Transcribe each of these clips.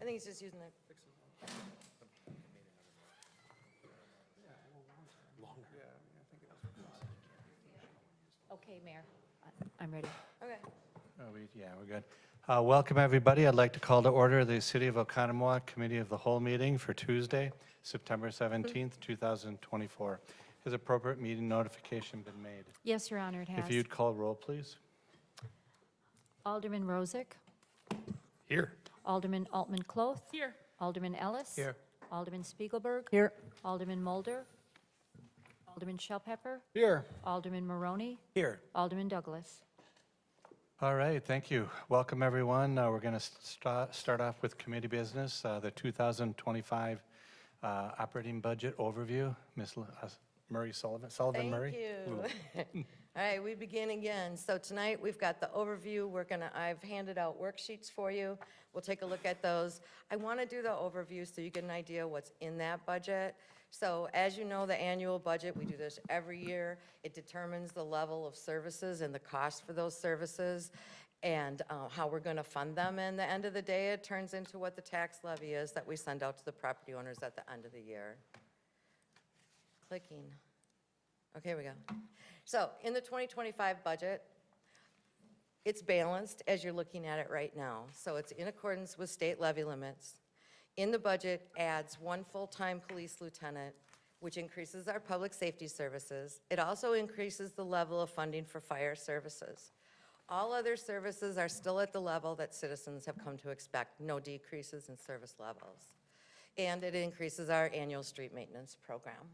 I think he's just using it. Okay, Mayor, I'm ready. Okay. Yeah, we're good. Welcome, everybody. I'd like to call to order the City of Oconomowoc Committee of the Whole meeting for Tuesday, September 17th, 2024. Has appropriate meeting notification been made? Yes, Your Honor, it has. If you'd call roll, please. Alderman Rozak. Here. Alderman Altman-Cloth. Here. Alderman Ellis. Here. Alderman Spiegelberg. Here. Alderman Mulder. Alderman Shellpepper. Here. Alderman Maroney. Here. Alderman Douglas. All right, thank you. Welcome, everyone. We're going to start off with committee business, the 2025 operating budget overview. Ms. Murray Sullivan. Thank Murray? you. All right, we begin again. So tonight, we've got the overview. I've handed out worksheets for you. We'll take a look at those. I want to do the overview so you get an idea what's in that budget. So as you know, the annual budget, we do this every year. It determines the level of services and the cost for those services and how we're going to fund them. And at the end of the day, it turns into what the tax levy is that we send out to the property owners at the end of the year. Clicking. Okay, here we go. So in the 2025 budget, it's balanced as you're looking at it right now. So it's in accordance with state levy limits. In the budget adds one full-time police lieutenant, which increases our public safety services. It also increases the level of funding for fire services. All other services are still at the level that citizens have come to expect, no decreases in service levels. And it increases our annual street maintenance program.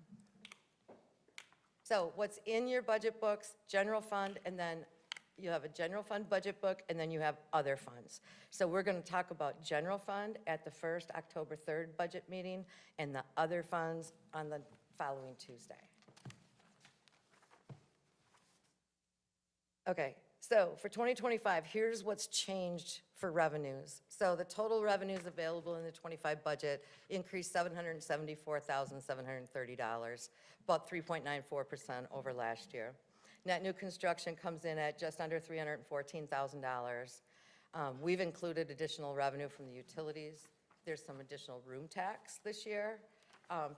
So what's in your budget books, general fund, and then you have a general fund budget book, and then you have other funds. So we're going to talk about general fund at the first October 3rd budget meeting, and the other funds on the following Tuesday. Okay, so for 2025, here's what's changed for revenues. So the total revenues available in the 25 budget increased $774,730, about 3.94% over last year. Net new construction comes in at just under $314,000. We've included additional revenue from the utilities. There's some additional room tax this year.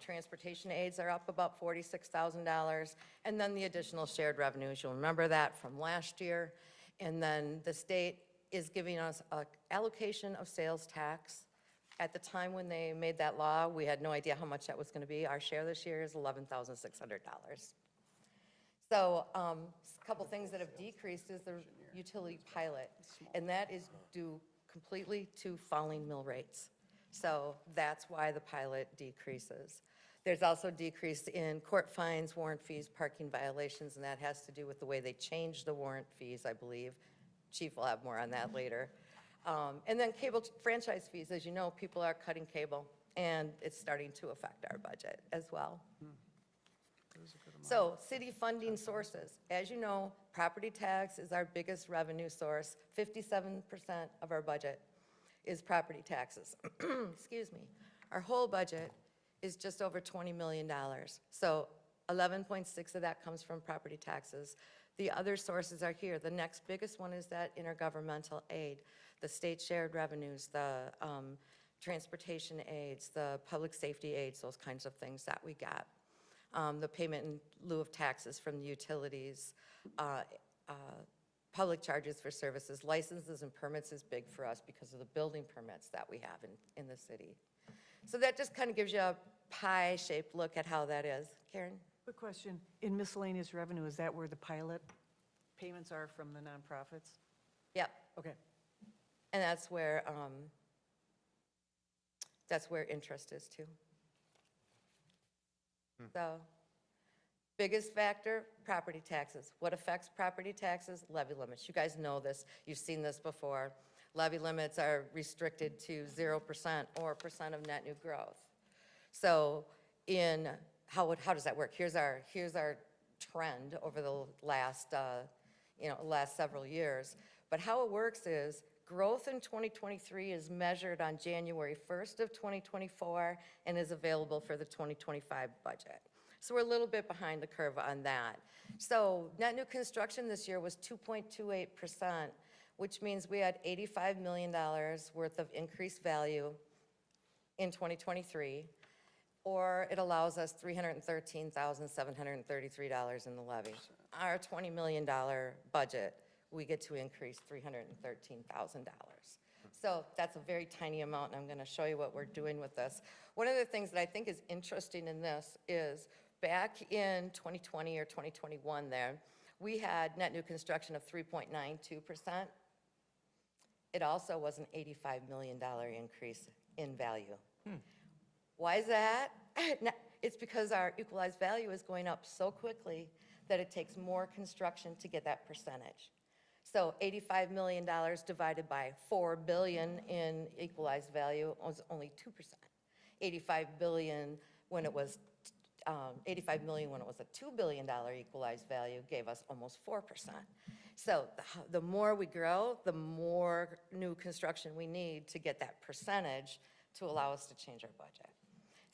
Transportation aids are up about $46,000. And then the additional shared revenues, you'll remember that from last year. And then the state is giving us an allocation of sales tax. At the time when they made that law, we had no idea how much that was going to be. Our share this year is $11,600. So a couple things that have decreased is the utility pilot, and that is due completely to falling mill rates. So that's why the pilot decreases. There's also decrease in court fines, warrant fees, parking violations, and that has to do with the way they changed the warrant fees, I believe. Chief will have more on that later. And then cable franchise fees, as you know, people are cutting cable, and it's starting to affect our budget as well. So city funding sources, as you know, property tax is our biggest revenue source. 57% of our budget is property taxes. Excuse me. Our whole budget is just over $20 million. So 11.6 of that comes from property taxes. The other sources are here. The next biggest one is that intergovernmental aid, the state shared revenues, the transportation aids, the public safety aids, those kinds of things that we got. The payment in lieu of taxes from the utilities, public charges for services, licenses and permits is big for us because of the building permits that we have in the city. So that just kind of gives you a pie-shaped look at how that is. Karen? Quick question. In miscellaneous revenue, is that where the pilot payments are from the nonprofits? Yep. Okay. And that's where interest is too. So, biggest factor, property taxes. What affects property taxes? Levy limits. You guys know this. You've seen this before. Levy limits are restricted to 0% or percent of net new growth. So, how does that work? Here's our trend over the last several years. But how it works is growth in 2023 is measured on January 1st of 2024 and is available for the 2025 budget. So we're a little bit behind the curve on that. So net new construction this year was 2.28%, which means we had $85 million worth of increased value in 2023, or it allows us $313,733 in the levy. Our $20 million budget, we get to increase $313,000. So that's a very tiny amount, and I'm going to show you what we're doing with this. One of the things that I think is interesting in this is back in 2020 or 2021 there, we had net new construction of 3.92%. It also was an $85 million increase in value. Why is that? It's because our equalized value is going up so quickly that it takes more construction to get that percentage. So $85 million divided by $4 billion in equalized value was only 2%. 85 billion when it was 85 million when it was a $2 billion equalized value gave us almost 4%. So the more we grow, the more new construction we need to get that percentage to allow us to change our budget.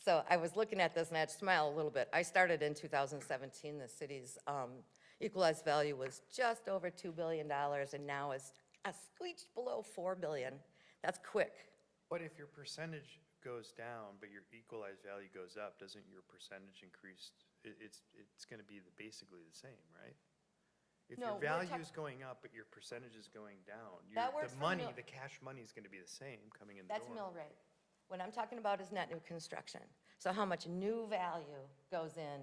So I was looking at this and I had to smile a little bit. I started in 2017. The city's equalized value was just over $2 billion, and now it's squeezed below $4 billion. That's quick. But if your percentage goes down, but your equalized value goes up, doesn't your percentage increase? It's going to be basically the same, right? If No, your we're value is going up, but your percentage is going down, That works the for money, mill- the cash money is going to be the same coming in the That's door. mill rate. What I'm talking about is net new construction. So how much new value goes in,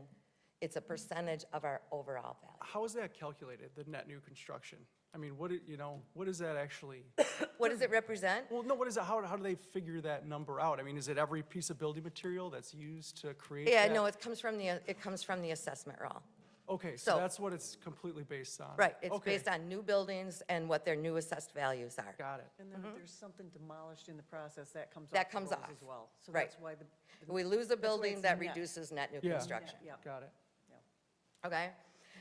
it's a percentage of our overall value. How is that calculated, the net new construction? I mean, what, what is that actually? What does it represent? Well, no, what is it, how do they figure that number out? I mean, is it every piece of building material that's used to create Yeah, that? no, it comes from the assessment roll. Okay, so- so that's what it's completely based on? Right, it's Okay, based on new buildings and what their new assessed values are. got it. And then if there's something demolished in the process, that comes off. That the comes rolls off. As well. So Right. that's why We lose a building, it's that net. reduces net new Yeah. construction. Yeah, Got it. yeah. Okay?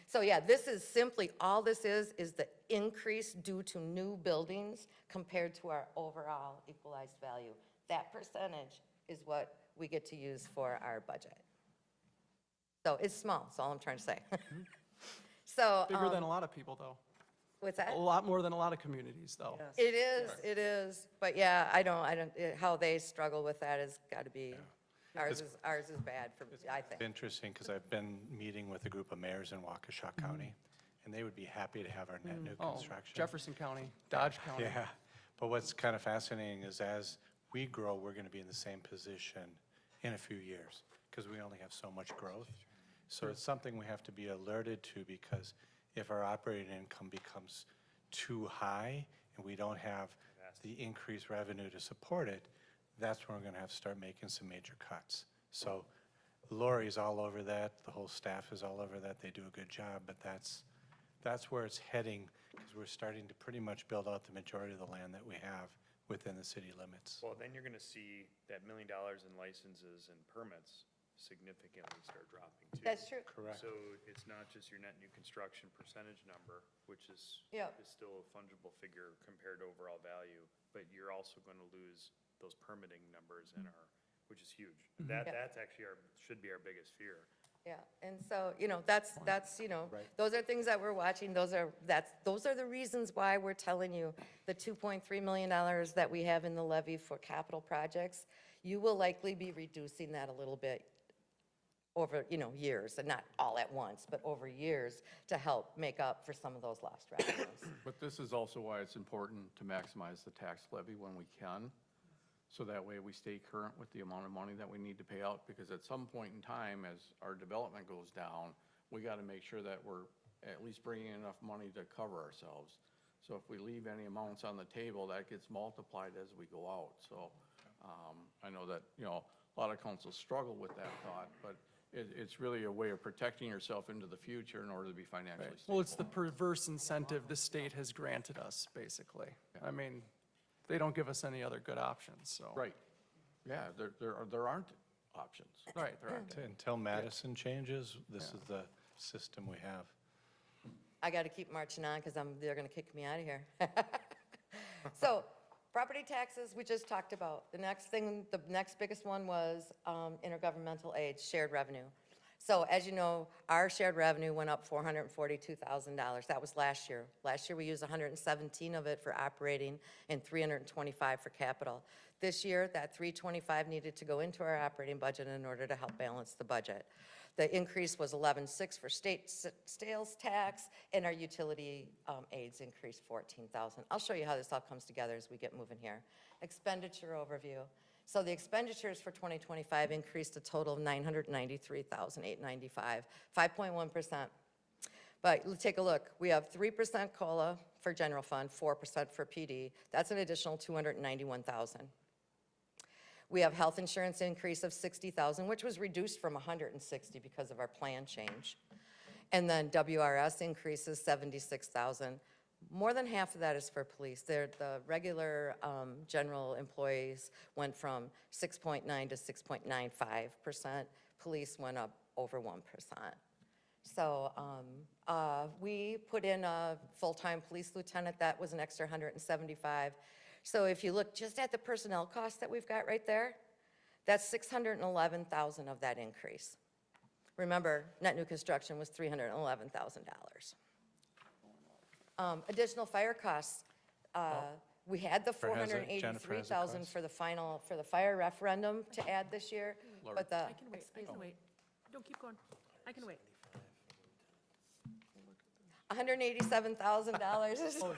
So yeah, this is simply, all this is the increase due to new buildings compared to our overall equalized value. That percentage is what we get to use for our budget. So it's small, that's all I'm trying to say. So, Bigger than a lot of people, though. what's A that? lot more than a lot of communities, though. Yes. It is, but yeah, I don't, how they struggle with that has got to be, ours is bad for, I It's think. interesting because I've been meeting with a group of mayors in Waukesha County, and they would be happy to have our net new Oh, construction. Jefferson County, Dodge County. Yeah, but what's kind of fascinating is as we grow, we're going to be in the same position in a few years because we only have so much growth. So it's something we have to be alerted to, because if our operating income becomes too high and we don't have the increased revenue to support it, that's when we're going to have to start making some major cuts. So Lori's all over that, the whole staff is all over that, they do a good job, but that's where it's heading, because we're starting to pretty much build out the majority of the land that we have within the city limits. Well, then you're going to see that $1 million in licenses and permits significantly start dropping too. That's true. Correct. So it's not just your net new construction percentage number, which is Yep. is still a fungible figure compared to overall value, but you're also going to lose those permitting numbers in our, which is huge. That's actually should be our biggest fear. Yeah, and so, that's, those are things that we're watching, those are the reasons why we're telling you the $2.3 million that we have in the levy for capital projects, you will likely be reducing that a little bit over, years, and not all at once, but over years to help make up for some of those lost revenues. But this is also why it's important to maximize the tax levy when we can, so that way we stay current with the amount of money that we need to pay out, because at some point in time, as our development goes down, we got to make sure that we're at least bringing enough money to cover ourselves. So if we leave any amounts on the table, that gets multiplied as we go out. So I know that, a lot of councils struggle with that thought, but it's really a way of protecting yourself into the future in order to be financially stable. Well, it's the perverse incentive the state has granted us, basically. I mean, they don't give us any other good options, so. Right. Yeah, there aren't options. Right, there aren't. Until Madison changes, this is the system we have. I got to keep marching on because they're going to kick me out of here. So, property taxes, we just talked about. The next biggest one was intergovernmental aid, shared revenue. So as you know, our shared revenue went up $442,000. That was last year. Last year, we used 117 of it for operating and 325 for capital. This year, that 325 needed to go into our operating budget in order to help balance the budget. The increase was 11.6 for state sales tax, and our utility aids increased 14,000. I'll show you how this all comes together as we get moving here. Expenditure overview. So the expenditures for 2025 increased a total of $993,895, 5.1%. But let's take a look. We have 3% COLA for general fund, 4% for PD. That's an additional $291,000. We have health insurance increase of $60,000, which was reduced from $160 because of our plan change. And then WRS increases $76,000. More than half of that is for police. The regular general employees went from 6.9 to 6.95%. Police went up over 1%. So we put in a full-time police lieutenant. That was an extra 175. So if you look just at the personnel costs that we've got right there, that's 611,000 of that increase. Remember, net new construction was $311,000. Additional fire costs, we had the Jennifer has a 483,000 cost. for the fire referendum to add this year, but the. I can wait, I can wait. Don't keep going. I can wait. $187,000 is the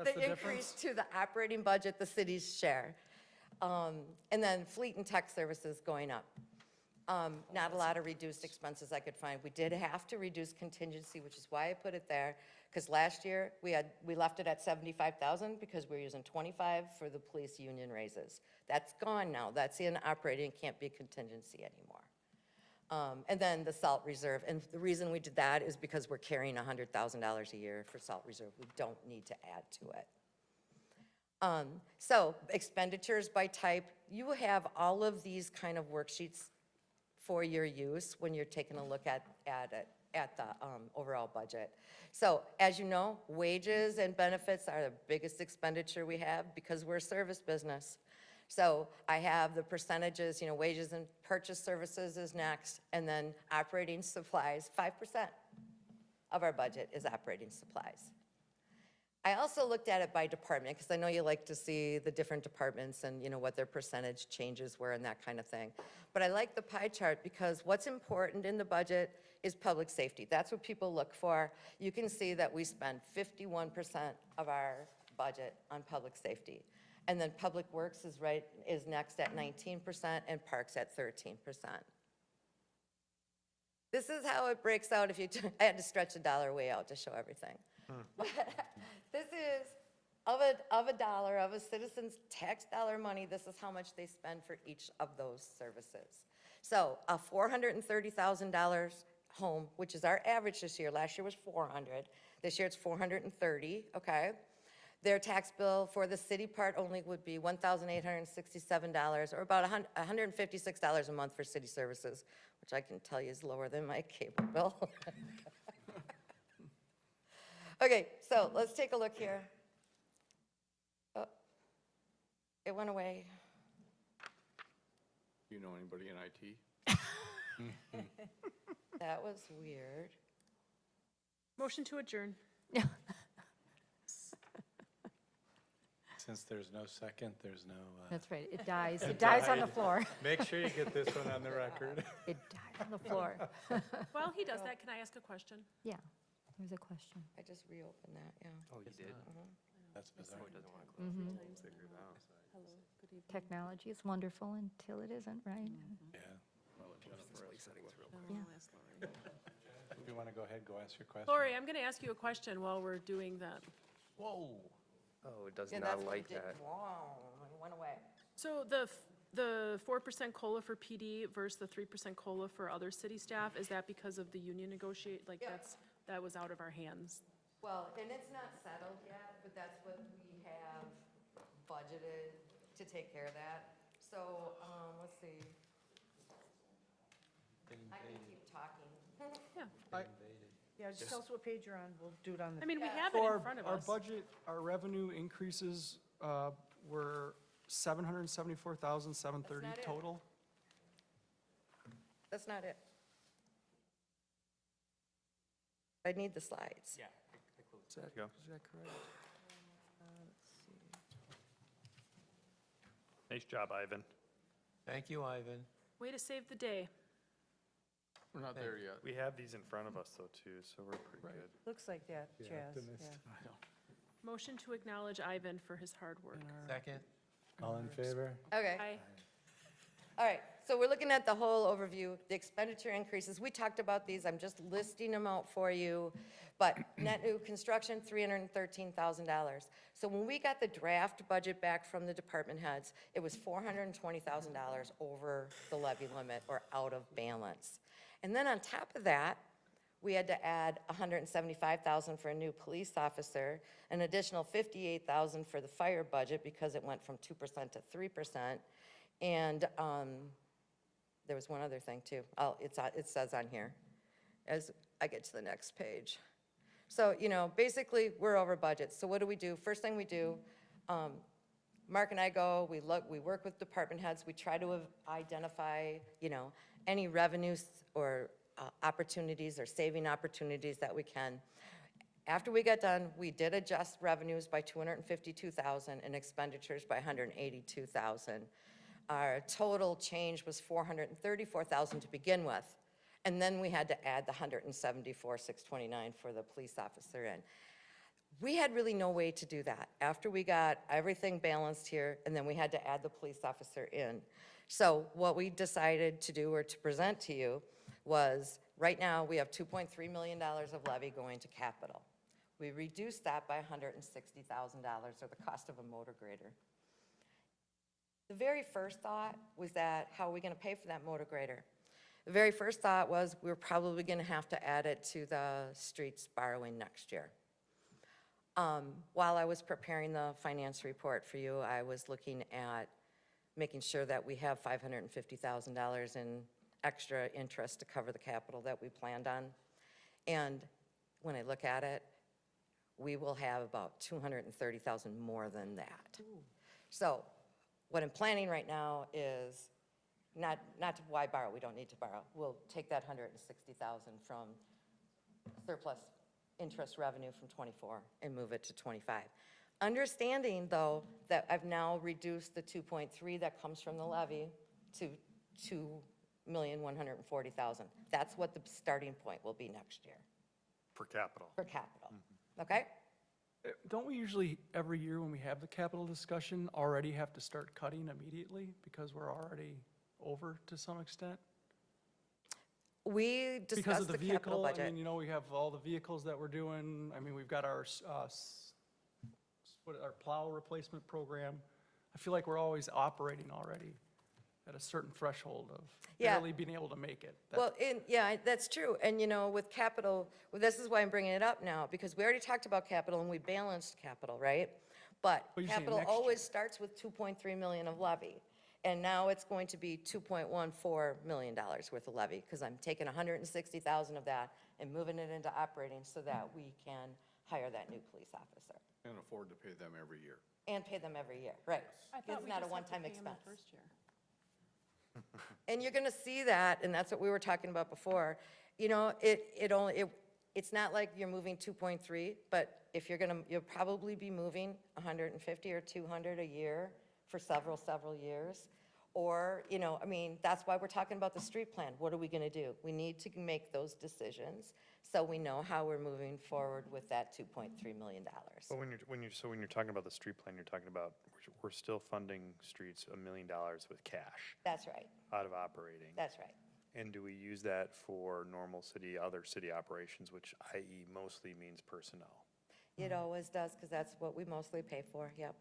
the increase to the operating budget, the city's share. And then fleet and tech services going up. Not a lot of reduced expenses I could find. We did have to reduce contingency, which is why I put it there, because last year we left it at 75,000 because we were using 25 for the police union raises. That's gone now. That's in operating, can't be contingency anymore. And then the salt reserve, and the reason we did that is because we're carrying $100,000 a year for salt reserve. We don't need to add to it. So expenditures by type, you have all of these kind of worksheets for your use when you're taking a look at the overall budget. So as you know, wages and benefits are the biggest expenditure we have because we're a service business. So I have the percentages, wages and purchase services is next, and then operating supplies, 5% of our budget is operating supplies. I also looked at it by department, because I know you like to see the different departments and what their percentage changes were and that kind of thing. But I like the pie chart because what's important in the budget is public safety. That's what people look for. You can see that we spend 51% of our budget on public safety. And then public works is next at 19% and parks at 13%. This is how it breaks out I had to stretch the dollar way out to show everything. This is, of a dollar, of a citizen's tax dollar money, this is how much they spend for each of those services. So a $430,000 home, which is our average this year. Last year was $400. This year it's $430, okay? Their tax bill for the city part only would be $1,867, or about $156 a month for city services, which I can tell you is lower than my cable bill. Okay, so let's take a look here. Oh, it went away. Do you know anybody in IT? That was weird. Motion to adjourn. Since there's no second, there's no. That's right, it dies. It dies on the floor. Make sure you get this one on the record. It died on the floor. While he does that, can I ask a question? Yeah, there's a question. I just reopened that, yeah. Oh, you did? That's bizarre. Technology is wonderful until it isn't, right? Yeah. Yeah. If you want to go ahead, go ask your question. Lori, I'm going to ask you a question while we're doing that. Oh, it does Yeah, not that's what like it did. that. Wow, it went away. So the 4% COLA for PD versus the 3% COLA for other city staff, is that because of the union negotiate, like Yeah. that was out of our hands? Well, and it's not settled yet, but that's what we have budgeted to take care of that. So, let's see. I can keep talking. Yeah, just tell us what page you're on. We'll do it on the. I mean, we Yeah. have it in front of Our us. budget, our revenue increases were $774,730 That's not it. total. That's not it. I need the slides. Is that Go. correct? Nice job, Ivan. Thank you, Ivan. Way to save the day. We're not there yet. We have these in front of us though too, so we're pretty Right. good. Looks like that, Chaz, yeah. Motion to acknowledge Ivan for his hard work. Second. All in favor? Okay. Aye. All right, so we're looking at the whole overview, the expenditure increases. We talked about these, I'm just listing them out for you. But net new construction, $313,000. So when we got the draft budget back from the department heads, it was $420,000 over the levy limit or out of balance. And then on top of that, we had to add $175,000 for a new police officer, an additional $58,000 for the fire budget because it went from 2% to 3%. And there was one other thing too. It says on here as I get to the next page. So, basically, we're over budget. So what do we do? First thing we do, Mark and I go, we work with department heads, we try to identify, any revenues or opportunities or saving opportunities that we can. After we got done, we did adjust revenues by $252,000 and expenditures by $182,000. Our total change was $434,000 to begin with. And then we had to add the $174,629 for the police officer in. We had really no way to do that. After we got everything balanced here, and then we had to add the police officer in. So what we decided to do or to present to you was, right now, we have $2.3 million of levy going to capital. We reduced that by $160,000, or the cost of a motor grader. The very first thought was that, how are we gonna pay for that motor grader? The very first thought was we were probably going to have to add it to the streets borrowing next year. While I was preparing the finance report for you, I was looking at making sure that we have $550,000 in extra interest to cover the capital that we planned on. And when I look at it, we will have about $230,000 more than that. So what I'm planning right now is not to why borrow, we don't need to borrow. We'll take that $160,000 from surplus interest revenue from '24 and move it to '25. Understanding, though, that I've now reduced the 2.3 that comes from the levy to $2,140,000. That's what the starting point will be next year For capital. for capital, okay? Don't we usually, every year when we have the capital discussion, already have to start cutting immediately because we're already over to some extent? We Because discussed of the the capital vehicle, I budget. mean, we have all the vehicles that we're doing. I mean, we've got our, our plow replacement program. I feel like we're always operating already at a certain threshold of Yeah. barely being able to make it. Well, yeah, that's true. And, with capital, well, this is why I'm bringing it up now, because we already talked about capital and we balanced capital, right? But But you're saying capital next always starts with 2.3 million of levy. And now it's going to be $2.14 million worth of levy, because I'm taking 160,000 of that and moving it into operating so that we can hire that new police officer And afford to pay them every year. and pay them every year, right? It's not a one-time expense. And you're gonna see that, and that's what we were talking about before. It's not like you're moving 2.3, but if you'll probably be moving 150 or 200 a year for several years. Or, that's why we're talking about the street plan. What are we gonna do? We need to make those decisions so we know how we're moving forward with that $2.3 million. But when you're talking about the street plan, you're talking about, we're still funding streets $1 million with cash That's right, out of operating. that's right. And do we use that for normal other city operations, which i.e. mostly means personnel? It always does, because that's what we mostly pay for, yep.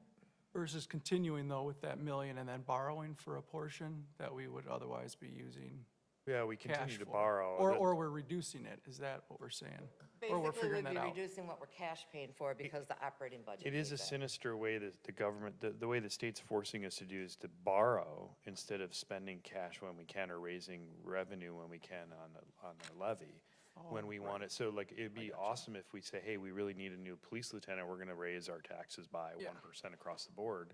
Versus continuing though with that million and then borrowing for a portion that we would otherwise be using Yeah, we cash continue to for. borrow. Or we're reducing it, is that what we're saying? Or we're Basically, figuring we'd that be out? reducing what we're cash paying for because the operating budget. It is a needs sinister way that the government, the way the state's forcing us to do is to borrow instead of spending cash when we can or raising revenue when we can on the levy. When we want it, so like, it'd be awesome if we say, hey, we really need a new police lieutenant, we're gonna raise our taxes by 1% across the board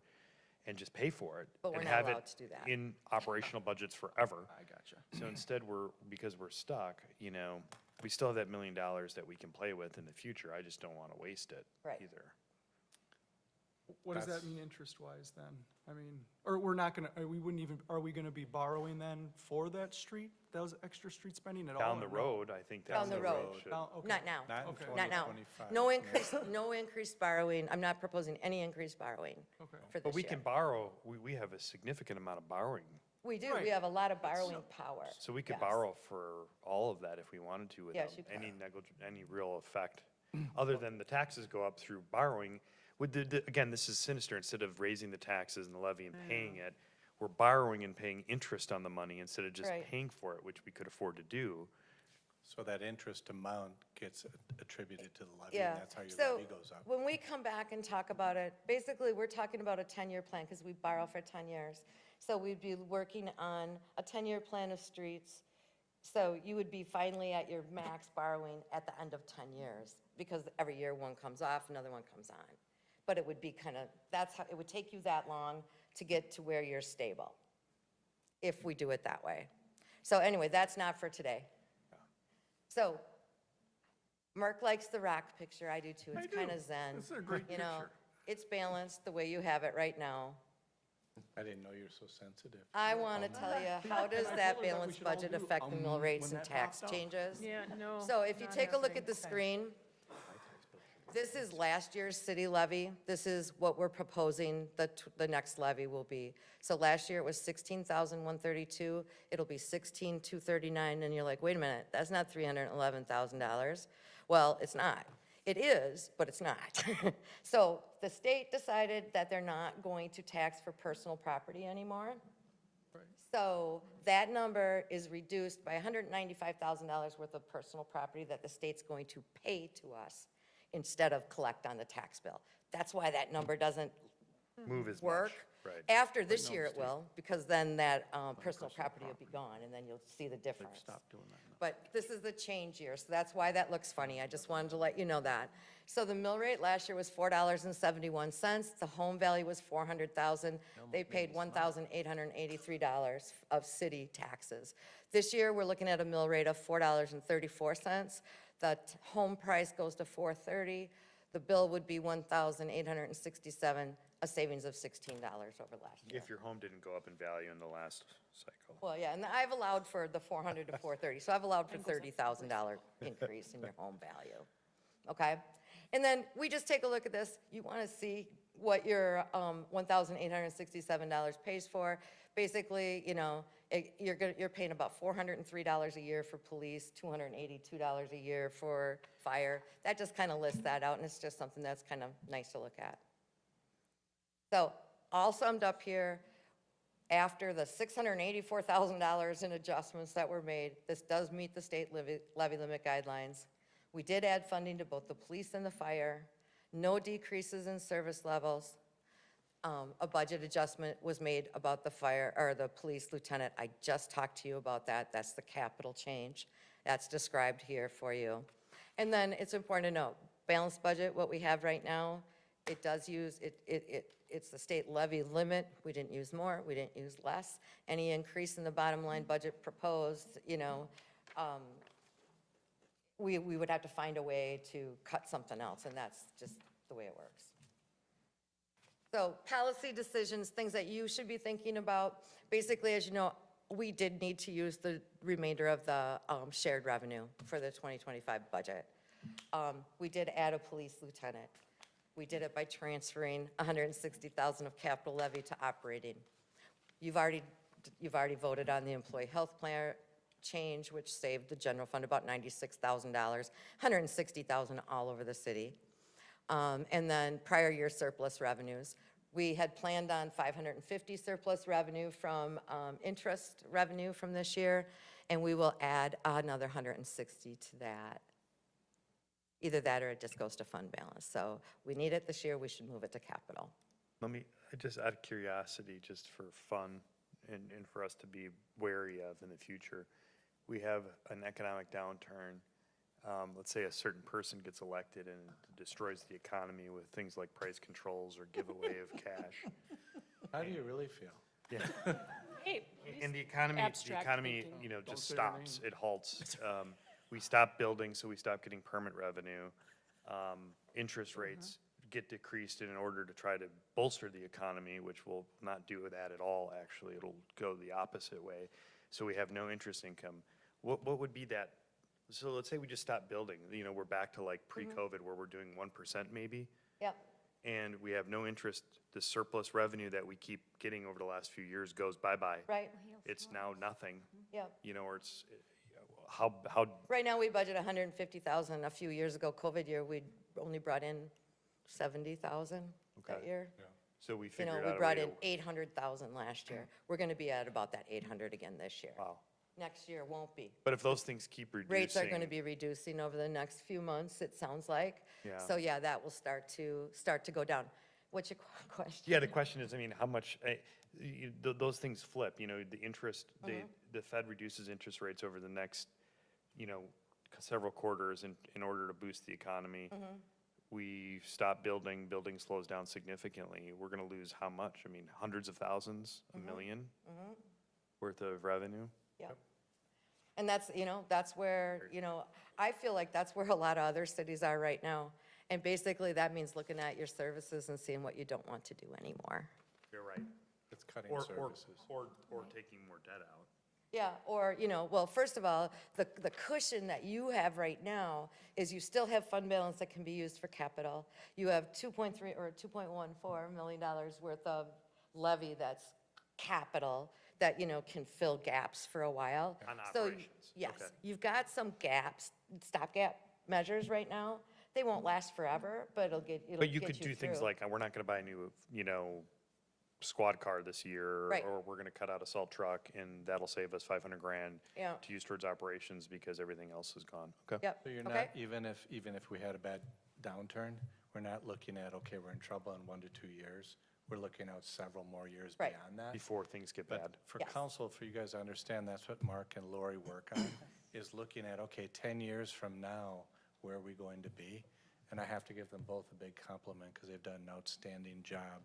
and just pay for it. But we're and not have it allowed to do that. in operational budgets forever. I gotcha. So instead, because we're stuck, we still have that $1 million that we can play with in the future. I just don't want to waste it Right. either. What does that mean interest-wise then? I mean, or we're not gonna, we wouldn't even, are we gonna be borrowing then for that street, those extra street spending at all? Down the or no? road, I think Down down the the road. road should. Down- okay. Not now. Not in Okay. Not now. 2025. No increased borrowing. I'm not proposing any increased borrowing Okay. for this But we year. can borrow, we have a significant amount of borrowing. We do. Right. We have a lot of borrowing power. So we could Yes. borrow for all of that if we wanted to without Yes, you any can. any real effect, other than the taxes go up through borrowing. With again, this is sinister. Instead of raising the taxes and the levy and paying it, we're borrowing and paying interest on the money instead of just Right. paying for it, which we could afford to do. So that interest amount gets attributed to the levy, Yeah. and that's how your So levy goes up. when we come back and talk about it, basically, we're talking about a 10-year plan because we borrow for 10 years. So we'd be working on a 10-year plan of streets. So you would be finally at your max borrowing at the end of 10 years because every year one comes off, another one comes on. But it would be kind of, that's how, it would take you that long to get to where you're stable if we do it that way. So anyway, that's not for today. So Mark likes the rock picture. I do too. It's kind of zen. This is a great You know, picture. it's balanced the way you have it right now. I didn't know you were so sensitive. I want to tell you, how does I that told her that we balanced should all budget do, affect the mill rates when and that tax popped out. changes? Yeah, no. So if you not take a look happening. at the screen, this is last year's city levy. This is what we're proposing the next levy will be. So last year it was 16,132. It'll be 16,239. And you're like, wait a minute, that's not $311,000. Well, it's not. It is, but it's not. So the state decided that they're not going to tax for personal property anymore. So that number is reduced by $195,000 worth of personal property that the state's going to pay to us instead of collect on the tax bill. That's why that number doesn't Move as much. work. Right. After this year it will, because then that personal property will be gone, and then you'll see the difference. But this is the change year, so that's why that looks funny. I just wanted to let you know that. So the mill rate last year was $4.71. The home value was $400,000. They paid $1,883 of city taxes. This year, we're looking at a mill rate of $4.34. The home price goes to $430. The bill would be $1,867, a savings of $16 over last year. If your home didn't go up in value in the last cycle. Well, yeah, and I've allowed for the 400 to 430, so I've allowed for $30,000 increase in your home value, okay? And then we just take a look at this. You want to see what your $1,867 pays for. Basically, you know, you're paying about $403 a year for police, $282 a year for fire. That just kind of lists that out, and it's just something that's kind of nice to look at. So all summed up here, after the $684,000 in adjustments that were made, this does meet the state levy limit guidelines. We did add funding to both the police and the fire, no decreases in service levels. A budget adjustment was made about the fire, or the police lieutenant. I just talked to you about that. That's the capital change. That's described here for you. And then it's important to note, balanced budget, what we have right now, it does use, it's the state levy limit. We didn't use more, we didn't use less. Any increase in the bottom line budget proposed, you know, we would have to find a way to cut something else, and that's just the way it works. So policy decisions, things that you should be thinking about. Basically, as you know, we did need to use the remainder of the shared revenue for the 2025 budget. We did add a police lieutenant. We did it by transferring $160,000 of capital levy to operating. You've already voted on the employee health plan change, which saved the general fund about $96,000, $160,000 all over the city. And then prior year surplus revenues. We had planned on 550 surplus revenue from interest revenue from this year, and we will add another 160 to that. Either that or it just goes to fund balance. So we need it this year, we should move it to capital. Let me, just out of curiosity, just for fun and for us to be wary of in the future, we have an economic downturn. Let's say a certain person gets elected and destroys the economy with things like price controls or giveaway of cash. How do you really feel? Hey, And the economy, Abstract thinking. you know, just say their stops, it halts. we stop building, so we stop getting permit revenue. Interest rates get decreased in order to try to bolster the economy, which will not do that at all, actually. It'll go the opposite way. So we have no interest income. What would be that? So let's say we just stop building, we're back to like pre-COVID where we're doing 1% maybe, Yep, and we have no interest. The surplus revenue that we keep getting over the last few years goes bye-bye. right, It's now nothing, yep. or it's, how, Right now, we budget 150,000. A few years ago, COVID year, we only brought in 70,000 that Okay. year. so we figured out a We way brought to- in 800,000 last year. We're going to be at about that 800 again this year. Wow. Next year won't be. But if those things keep reducing. Rates are going to be reducing over the next few months, it sounds like. Yeah. So yeah, that will start to go down. What's your question? Yeah, the question is, how much, those things flip, the interest, the Fed reduces interest rates over the next, several quarters in order to boost the economy. We stop building slows down significantly. We're gonna lose how much? Hundreds of thousands, a million worth of revenue? Yeah. And that's, that's where, I feel like that's where a lot of other cities are right now. And basically, that means looking at your services and seeing what you don't want to do anymore. You're right. It's cutting Or services. taking more debt out. Yeah, or, well, first of all, the cushion that you have right now is you still have fund balance that can be used for capital. You have 2.3 or $2.14 million worth of levy that's capital that, can fill gaps for a while. On So, operations, yes, okay. you've got some gaps, stopgap measures right now. They won't last forever, but it'll get you through. But you could do things like, we're not gonna buy a new, squad car this year. Right. Or we're gonna cut out a salt truck and that'll save us 500 grand Yeah. to use towards operations because everything else is gone. Okay? Yep, So you're okay? not, even if we had a bad downturn, we're not looking at, okay, we're in trouble in 1 to 2 years. We're looking out several more years Right. beyond that. Before things get bad. But for Yes. council, for you guys to understand, that's what Mark and Lori work on, is looking at, okay, 10 years from now, where are we going to be? And I have to give them both a big compliment because they've done an outstanding job.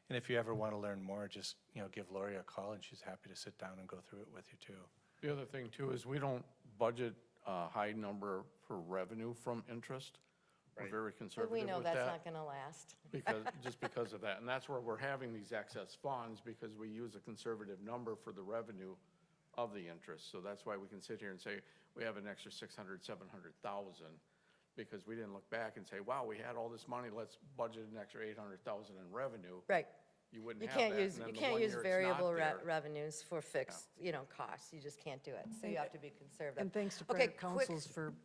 And if you ever want to learn more, just, give Lori a call and she's happy to sit down and go through it with you too. The other thing too is we don't budget a high number for revenue from interest. We're very But conservative we with know that. that's not going to last. Because of that. And that's where we're having these excess funds, because we use a conservative number for the revenue of the interest. So that's why we can sit here and say, we have an extra 600, 700,000, because we didn't look back and say, wow, we had all this money, let's budget an extra 800,000 in revenue. Right. You wouldn't You have that. can't use, And then you the can't one use year it's not variable there. revenues for fixed, costs. You just can't do it. So you have to be conservative. And thanks to Okay, private quick- councils for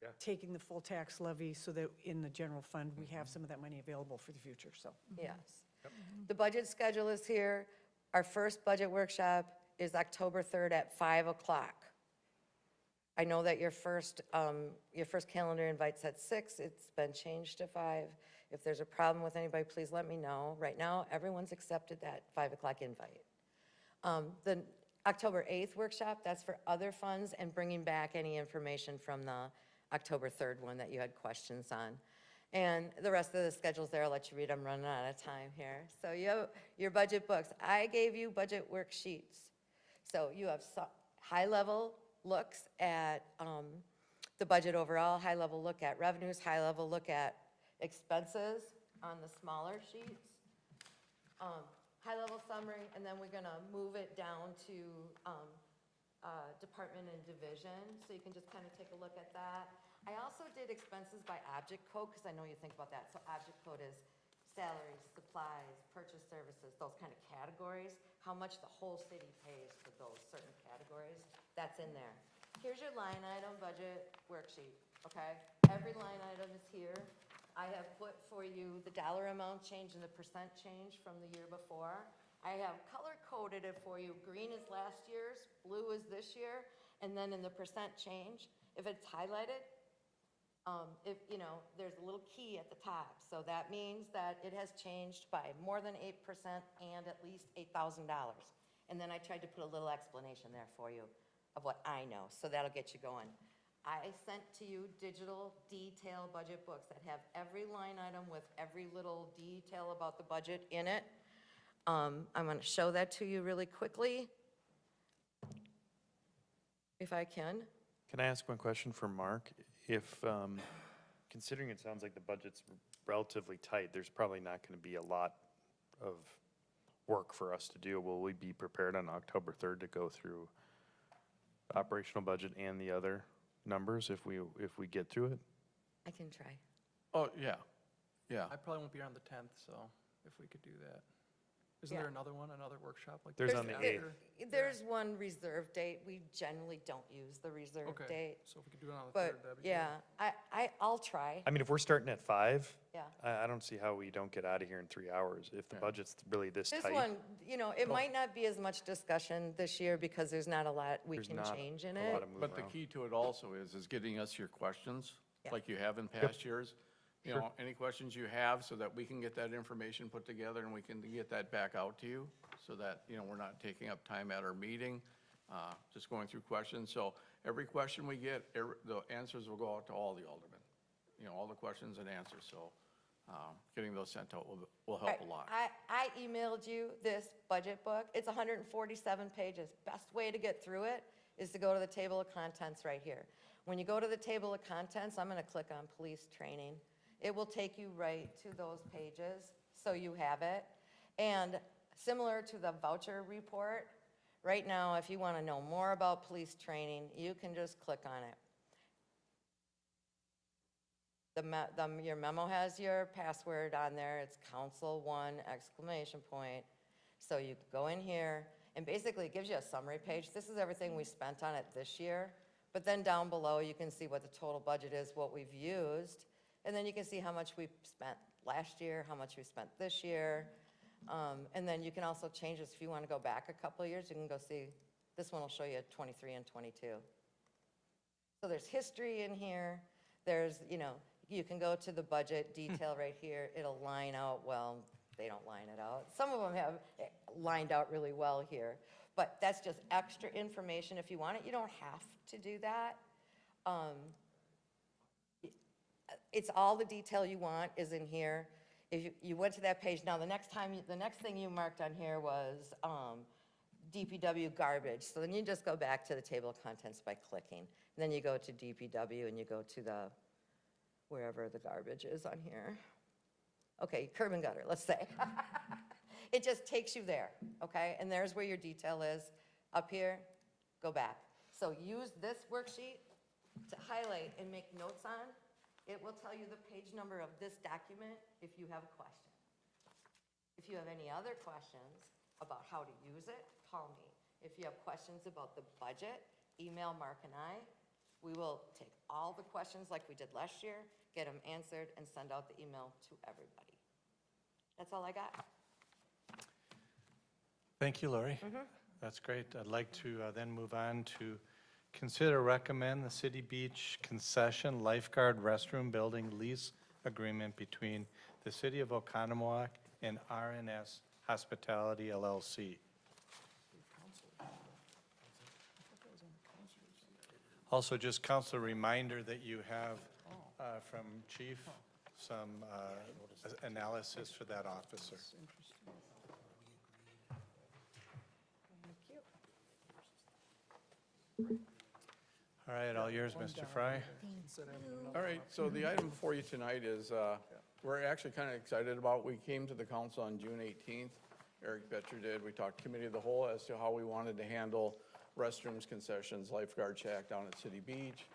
Yeah. taking the full tax levy so that in the general fund, we have some of that money available for the future, so. Yes. The budget schedule is here. Our first budget workshop is October 3rd at 5 o'clock. I know that your first calendar invite's at 6. It's been changed to 5. If there's a problem with anybody, please let me know. Right now, everyone's accepted that 5 o'clock invite. The October 8th workshop, that's for other funds and bringing back any information from the October 3rd one that you had questions on. And the rest of the schedule's there. I'll let you read. I'm running out of time here. So you have your budget books. I gave you budget worksheets. So you have high-level looks at the budget overall, high-level look at revenues, high-level look at expenses on the smaller sheets, high-level summary, and then we're going to move it down to department and division, so you can just kind of take a look at that. I also did expenses by object code, because I know you think about that. So object code is salaries, supplies, purchase services, those kind of categories, how much the whole city pays for those certain categories, that's in there. Here's your line item budget worksheet, okay? Every line item is here. I have put for you the dollar amount change and the percent change from the year before. I have color coded it for you. Green is last year's, blue is this year, and then in the percent change, if it's highlighted, there's a little key at the top. So that means that it has changed by more than 8% and at least $8,000. And then I tried to put a little explanation there for you of what I know, so that'll get you going. I sent to you digital detail budget books that have every line item with every little detail about the budget in it. I'm going to show that to you really quickly, if I can. Can I ask one question for Mark? If, considering it sounds like the budget's relatively tight, there's probably not going to be a lot of work for us to do. Will we be prepared on October 3rd to go through operational budget and the other numbers if we get through it? I can try. Oh, yeah, yeah. I probably won't be on the 10th, so if we could do that. Isn't Yeah. there another workshop like? There's that on the after? 8th. There's one reserve date. We generally don't use the reserve Okay, date. so if we could do it on the But, 3rd, that'd be good. yeah, I'll try. I mean, if we're starting at 5, Yeah. I don't see how we don't get out of here in 3 hours if the budget's really this This tight. one, it might not be as much discussion this year because there's not a lot we There's can not change in a it. lot of movement But the around. key to it also is getting us your questions, Yeah. like you have in past years. You know, any questions you have so that we can get that information put together and we can get that back out to you so that, we're not taking up time at our meeting, just going through questions. So every question we get, the answers will go out to all the aldermen, all the questions and answers. So getting those sent out will help a lot. I emailed you this budget book. It's 147 pages. Best way to get through it is to go to the table of contents right here. When you go to the table of contents, I'm going to click on police training. It will take you right to those pages, so you have it. And similar to the voucher report, right now, if you want to know more about police training, you can just click on it. Your memo has your password on there. It's council1 ! So you go in here, and basically it gives you a summary page. This is everything we spent on it this year. But then down below, you can see what the total budget is, what we've used. And then you can see how much we spent last year, how much we spent this year. And then you can also change this if you want to go back a couple of years. You can go see, this one will show you 23 and 22. So there's history in here. There's, you can go to the budget detail right here. It'll line out, well, they don't line it out. Some of them have lined out really well here. But that's just extra information. If you want it, you don't have to do that. It's all the detail you want is in here. If you went to that page, now the next thing you marked on here was DPW garbage. So then you just go back to the table of contents by clicking. And then you go to DPW and you go to wherever the garbage is on here. Okay, curb and gutter, let's say. It just takes you there, okay? And there's where your detail is. Up here, go back. So use this worksheet to highlight and make notes on. It will tell you the page number of this document if you have a question. If you have any other questions about how to use it, call me. If you have questions about the budget, email Mark and I. We will take all the questions like we did last year, get them answered, and send out the email to everybody. That's all I got. Thank you, Lori. That's great. I'd like to then move on to consider recommend the City Beach concession lifeguard restroom building lease agreement between the City of Oconomowoc and RNS Hospitality LLC. Also, just council reminder that you have from Chief some analysis for that officer. All right, all yours, Mr. Fry. All right, so the item before you tonight is, we're actually kind of excited about, we came to the council on June 18th. Eric Betcher did. We talked committee of the whole as to how we wanted to handle restrooms, concessions, lifeguard shack down at City Beach.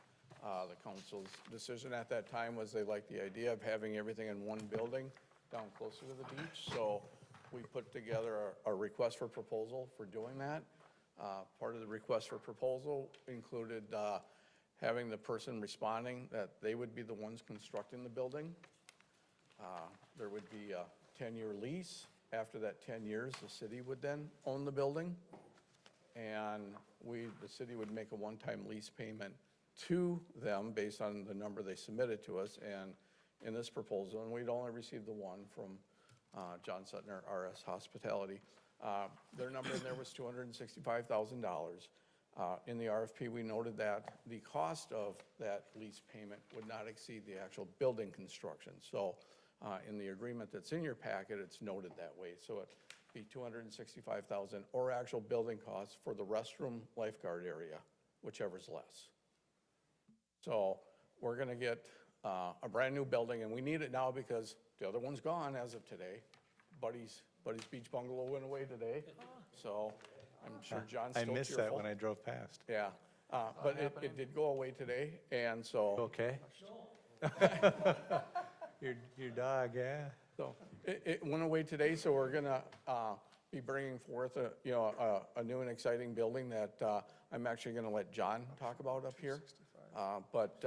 The council's decision at that time was they liked the idea of having everything in one building down closer to the beach. So we put together a request for proposal for doing that. Part of the request for proposal included having the person responding that they would be the ones constructing the building. There would be a 10-year lease. After that 10 years, the city would then own the building. And the city would make a one-time lease payment to them based on the number they submitted to us. And in this proposal, and we'd only received the one from John Suttner, RS Hospitality. Their number in there was $265,000. In the RFP, we noted that the cost of that lease payment would not exceed the actual building construction. So in the agreement that's in your packet, it's noted that way. So it'd be $265,000 or actual building costs for the restroom lifeguard area, whichever's less. So we're gonna get a brand-new building, and we need it now because the other one's gone as of today. Buddy's Beach Bungalow went away today, so I'm sure John's I still missed that tearful. when I drove past. Yeah, but it did go away today, and so, Okay? Your dog, yeah? so it went away today, so we're gonna be bringing forth a new and exciting building that I'm actually gonna let John talk about up here. But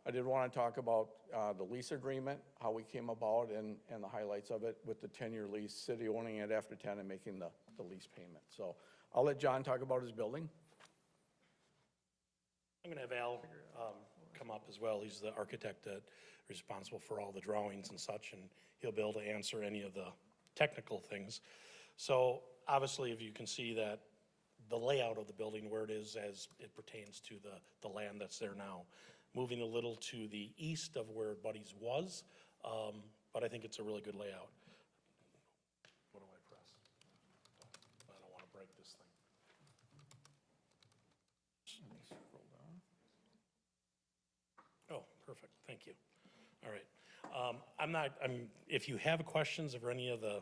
I did want to talk about the lease agreement, how we came about and the highlights of it with the 10-year lease, city owning it after 10 and making the lease payment. So I'll let John talk about his building. I'm going to have Al come up as well. He's the architect that responsible for all the drawings and such, and he'll be able to answer any of the technical things. So obviously, if you can see that the layout of the building, where it is as it pertains to the land that's there now, moving a little to the east of where Buddy's was, but I think it's a really good layout. What do I press? I don't want to break this thing. Oh, perfect, thank you. All right. If you have questions of any of the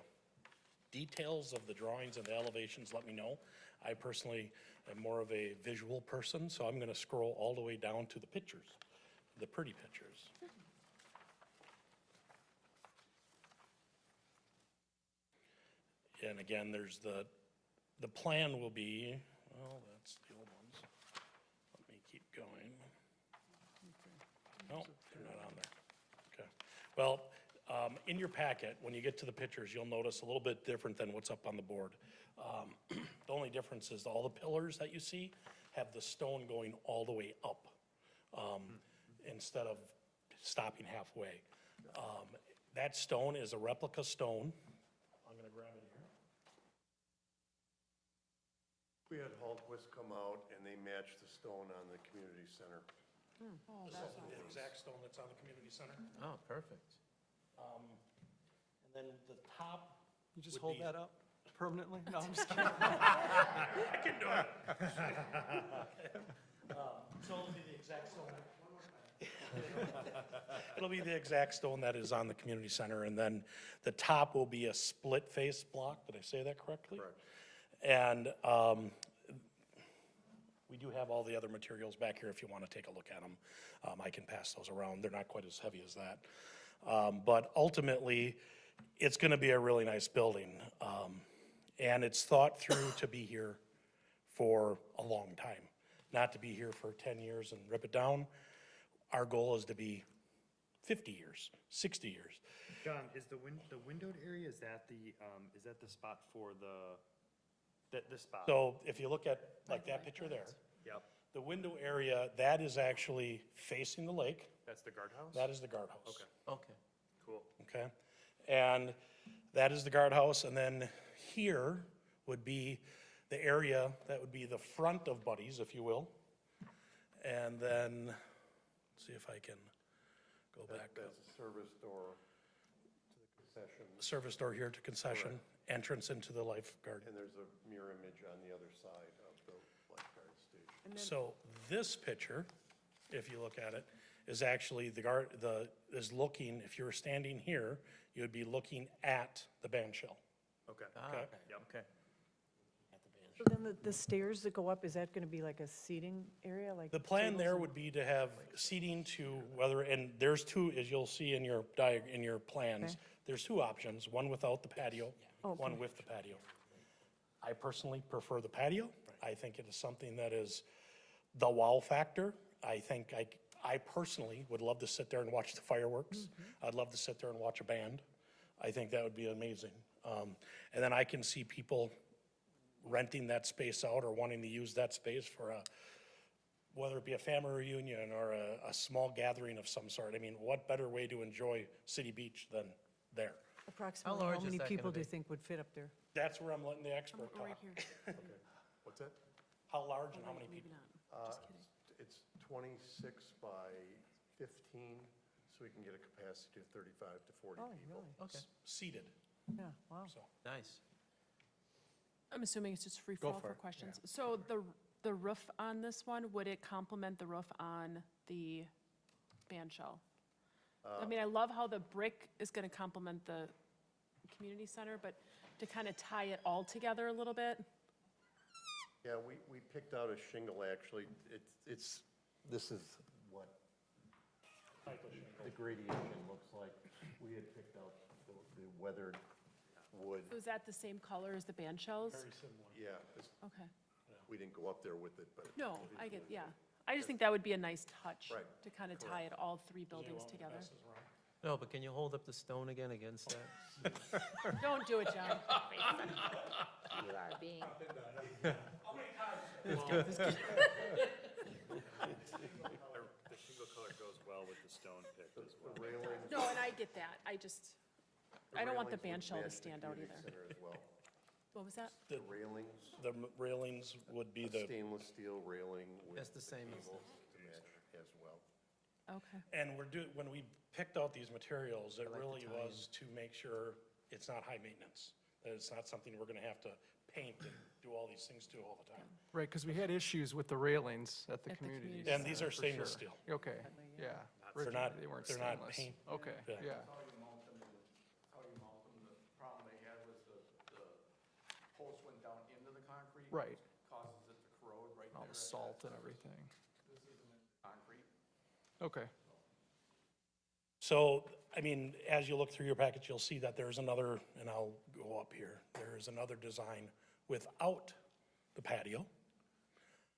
details of the drawings and the elevations, let me know. I personally am more of a visual person, so I'm gonna scroll all the way down to the pictures, the pretty pictures. And again, there's the plan will be, well, that's the old ones. Let me keep going. No, they're not on there. Okay. Well, in your packet, when you get to the pictures, you'll notice a little bit different than what's up on the board. The only difference is all the pillars that you see have the stone going all the way up, instead of stopping halfway. That stone is a replica stone. I'm gonna grab it here. We had Hallquist come out and they matched the stone on the community center. This is the exact stone that's on the community center. Oh, perfect. And then the top. You just would hold be- that up permanently? No, I'm just kidding. I can do it. So it'll be the exact stone. It'll be the exact stone that is on the community center, and then the top will be a split face block. Did I say that correctly? Correct. And we do have all the other materials back here if you want to take a look at them. I can pass those around. They're not quite as heavy as that. But ultimately, it's going to be a really nice building. And it's thought through to be here for a long time, not to be here for 10 years and rip it down. Our goal is to be 50 years, 60 years. John, is the windowed area, is that the spot for this spot? So if you look at like that picture there, Yep, the window area, that is actually facing the lake. that's the guardhouse? That is the guardhouse. Okay, Okay. cool. Okay? And that is the guardhouse, and then here would be the area, that would be the front of Buddy's, if you will. And then, let's see if I can go back up. That's a service door to the concession, Service door here to concession, entrance into the lifeguard. and there's a mirror image on the other side of the lifeguard station. So this picture, if you look at it, is actually is looking, if you were standing here, you would be looking at the band shell. Okay. Okay. Yep. Okay. So then the stairs that go up, is that going to be like a seating area, like? The plan tables there and- would be to have seating to and there's two, as you'll see in your in your plans, Okay. there's two options, one without the patio, one Okay. with the patio. I personally prefer the patio. I think it is something that is the wow factor. I think I personally would love to sit there and watch the fireworks. I'd love to sit there and watch a band. I think that would be amazing. And then I can see people renting that space out or wanting to use that space for whether it be a family reunion or a small gathering of some sort. I mean, what better way to enjoy City Beach than there? Approximately large how is many that people gonna do you be? think would fit up there? That's where I'm letting the expert Right talk. here. What's that? How large and how many Maybe people? not. Just kidding. It's 26 by 15, so we can get a capacity of 35 to 40 Oh, people. really? Okay. Seated, Yeah, wow. so. Nice. I'm assuming it's just free Go fall for for it, questions. So the roof on this one, would it complement the roof on the band shell? I mean, I love how the brick is gonna complement the community center, but to kind of tie it all together a little bit. Yeah, we picked out a shingle, actually. This is what the gradation looks like. We had picked out the weathered wood. So is that the same color as the band shells? Yeah, Okay. we didn't go up there with it, but. No, I get, yeah. I just think that would be a nice touch. Right, To kind of tie it all three buildings together. No, but can you hold up the stone again against that? Don't do it, John. You are being, The shingle color goes well with the stone pick as well. No, and I get that. I don't want the band shell to stand out either. What was that? The railings, The railings would be the, stainless steel railing with. That's the same as cable to match as well. Okay. and when we picked out these materials, it really was to make sure it's not high maintenance. That it's not something we're gonna have to paint and do all these things to all the time. Right, because we had issues with the railings at the At the community. community And these are center, for stainless sure. steel. Okay, yeah. They're Originally, not- they weren't they're not stainless. paint- Okay, Yeah. yeah. How you mount them, how you mount them, the problem they had was the post went down into the concrete. Right. Causes it to corrode right there. All the at salt that and everything. This isn't concrete. Okay. So, I mean, as you look through your package, you'll see that there's another, and I'll go up here, there is another design without the patio.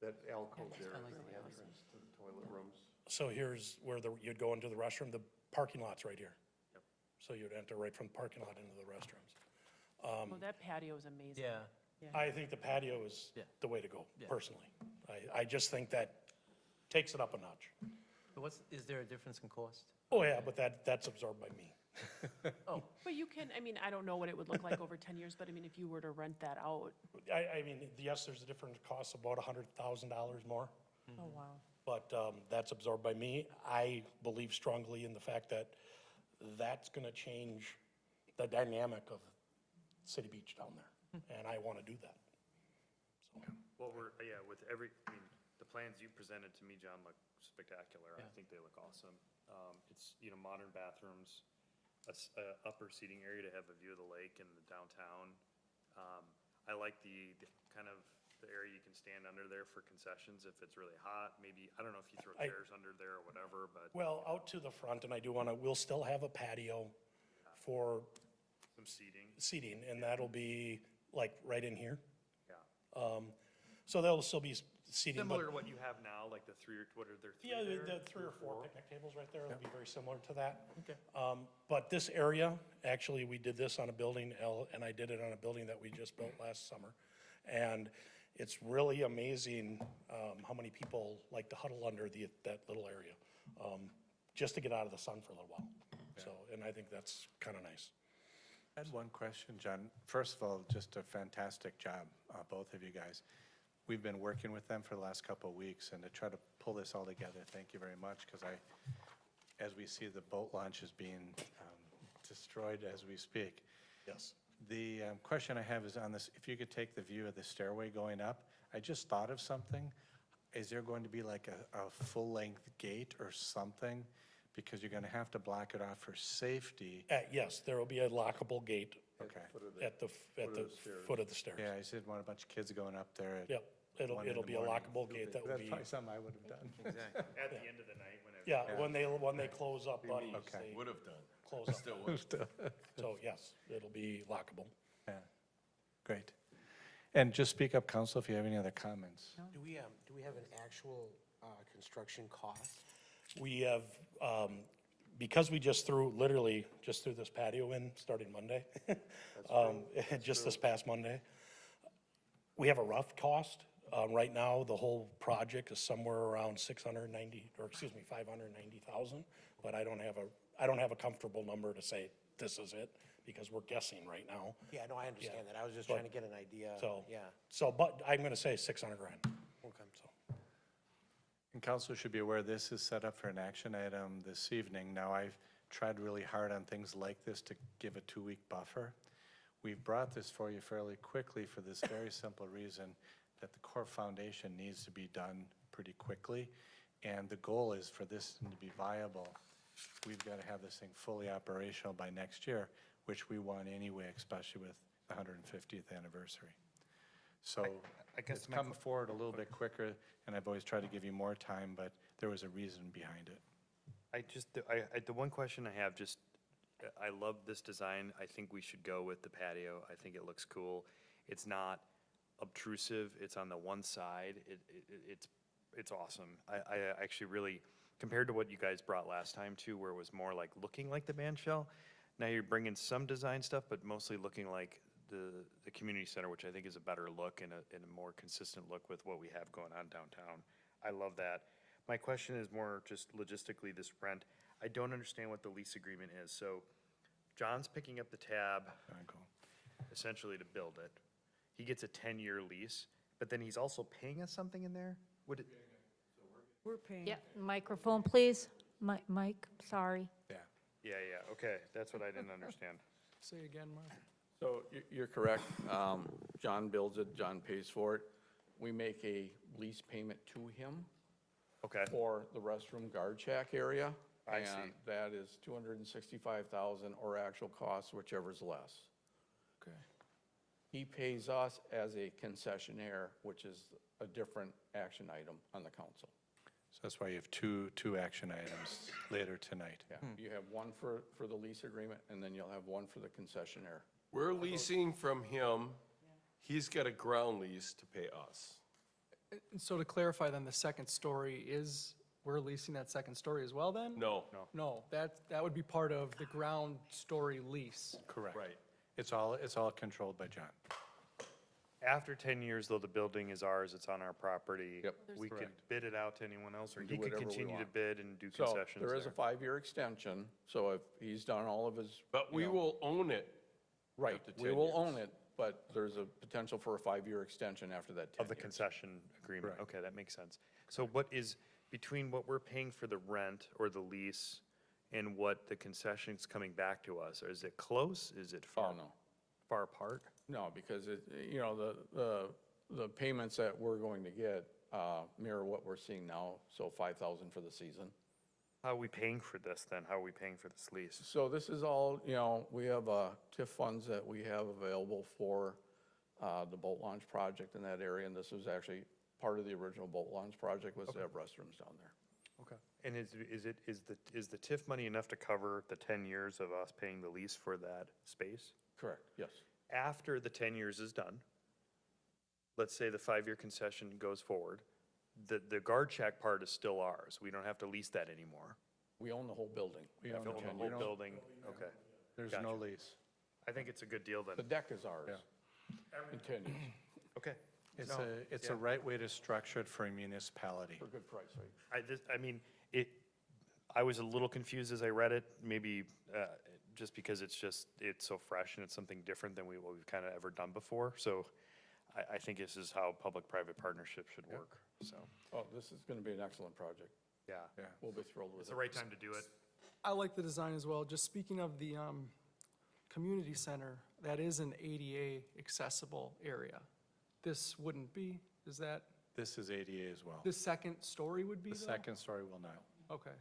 That alcove there is the entrance to the toilet rooms. So here's where you'd go into the restroom, the parking lot's right here. So you'd enter right from the parking lot into the restrooms. Well, that patio is amazing. Yeah. I think the patio is Yeah. the way to go, Yeah. personally. I just think that takes it up a notch. But is there a difference in cost? Oh, yeah, but that's absorbed by me. But you can, I mean, I don't know what it would look like over 10 years, but I mean, if you were to rent that out. I mean, yes, there's a different cost, about $100,000 more. Oh, wow. But that's absorbed by me. I believe strongly in the fact that that's going to change the dynamic of City Beach down there, and I want to do that. Well, with I mean, the plans you presented to me, John, look spectacular. I think they look awesome. It's, modern bathrooms, a upper seating area to have a view of the lake and the downtown. I like the kind of the area you can stand under there for concessions if it's really hot. Maybe, I don't know if you throw chairs under there or whatever, but Well, out to the front, and I do want to, we'll still have a patio for some seating, seating, and that'll be like right in here. yeah. So there'll still be seating, but Similar to what you have now, like the what are there, three yeah, there? the 3 or 4 picnic tables right there, it'll be very similar to that. Okay. But this area, actually, we did this on a building, and I did it on a building that we just built last summer. And it's really amazing how many people like to huddle under that little area, just to get out of the sun for a little while. So, and I think that's kind of nice. I had one question, John. First of all, just a fantastic job, both of you guys. We've been working with them for the last couple of weeks, and to try to pull this all together, thank you very much, because as we see the boat launch is being destroyed as we speak. Yes. The question I have is on this, if you could take the view of the stairway going up, I just thought of something. Is there going to be like a full-length gate or something? Because you're going to have to block it off for safety. Yes, there will be a lockable gate Okay. at the foot of the stairs. Yeah, I just didn't want a bunch of kids going up there at Yep, 1 in it'll the be a morning. lockable gate that will That's be, probably something I would have done. Exactly. At the end of the night, whenever. yeah, when they close up Buddies, Okay. they Would have done. close up. Still would. So, yes, it'll be lockable. Yeah, great. And just speak up, council, if you have any other comments. Do we have an actual construction cost? We have, because we literally just threw this patio in starting Monday, just this past Monday. We have a rough cost. Right now, the whole project is somewhere around 590,000, but I don't have a comfortable number to say this is it, because we're guessing right now. Yeah, no, I understand that. I was just But- trying to get an idea. So, Yeah. but I'm gonna say 600,000. Okay. So, And council should be aware, this is set up for an action item this evening. Now, I've tried really hard on things like this to give a 2-week buffer. We've brought this for you fairly quickly for this very simple reason that the core foundation needs to be done pretty quickly. And the goal is for this to be viable, we've got to have this thing fully operational by next year, which we want anyway, especially with the 150th anniversary. So I guess it's my come forward a little bit quicker, and I've always tried to give you more time, but there was a reason behind it. The one question I have, just, I love this design. I think we should go with the patio. I think it looks cool. It's not obtrusive. It's on the one side. It's awesome. I actually really, compared to what you guys brought last time too, where it was more like looking like the band shell, now you're bringing some design stuff, but mostly looking like the community center, which I think is a better look and a more consistent look with what we have going on downtown. I love that. My question is more just logistically, this rent. I don't understand what the lease agreement is. So John's picking up the tab essentially to build it. He gets a 10-year lease, but then he's also paying us something in there? Would it? We're paying. Yeah, microphone, please. Mike, sorry. Yeah, okay. That's what I didn't understand. Say again, Mark. So you're correct. John builds it, John pays for it. We make a lease payment to him Okay. for the restroom guard shack area. I see. And that is $265,000 or actual cost, whichever's less. Okay. He pays us as a concessionaire, which is a different action item on the council. So that's why you have two action items later tonight. Yeah, you have one for the lease agreement, and then you'll have one for the concessionaire. We're leasing from him. He's got a ground lease to pay us. And so to clarify then, the second story is, we're leasing that second story as well then? No. No, that would be part of the ground story lease. Correct. Right. It's all controlled by John. After 10 years, though, the building is ours, it's on our property. Yep. We could bid it out to anyone else, or Do he could whatever we continue to want. bid and do So concessions there is a there. 5-year extension, so if he's done all of his. But we will own it. Right, after we 10 will years. own it, but there's a potential for a 5-year extension after that 10 Of the years. concession agreement. Correct. Okay, that makes sense. So what is, between what we're paying for the rent or the lease and what the concession's coming back to us, is it close? Is it Oh, far, no. far apart? No, because the payments that we're going to get mirror what we're seeing now, so 5,000 for the season. How are we paying for this then? How are we paying for this lease? So this is all, we have TIF funds that we have available for the boat launch project in that area, and this was actually part of the original boat launch project was to have restrooms down there. Okay. And is the TIF money enough to cover the 10 years of us paying the lease for that space? Correct, yes. After the 10 years is done, let's say the 5-year concession goes forward, the guard shack part is still ours. We don't have to lease that anymore. We own the whole building. We own The the 10 whole years. building, okay. There's Gotcha. no lease. I think it's a good deal The then. deck is ours in 10 years, Okay. It's No, it's yeah. a right way to structure it for a municipality. for a good price, right? I was a little confused as I read it, maybe just because it's so fresh and it's something different than what we've kind of ever done before. So I think this is how public-private partnership should work, so, Oh, this is going to be an excellent project. yeah. We'll be thrilled with it. It's the right time to do it. I like the design as well. Just speaking of the community center, that is an ADA accessible area. This wouldn't be, is that, This is ADA as well. the second story would be The though? second story will not. Okay.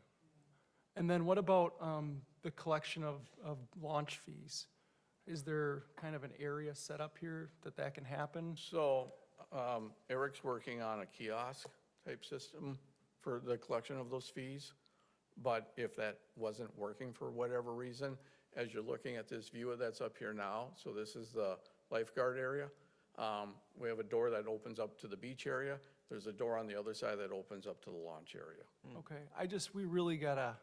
And then what about the collection of launch fees? Is there kind of an area set up here that can happen? So Eric's working on a kiosk type system for the collection of those fees. But if that wasn't working for whatever reason, as you're looking at this view that's up here now, so this is the lifeguard area. We have a door that opens up to the beach area. There's a door on the other side that opens up to the launch area. Okay, we really gotta,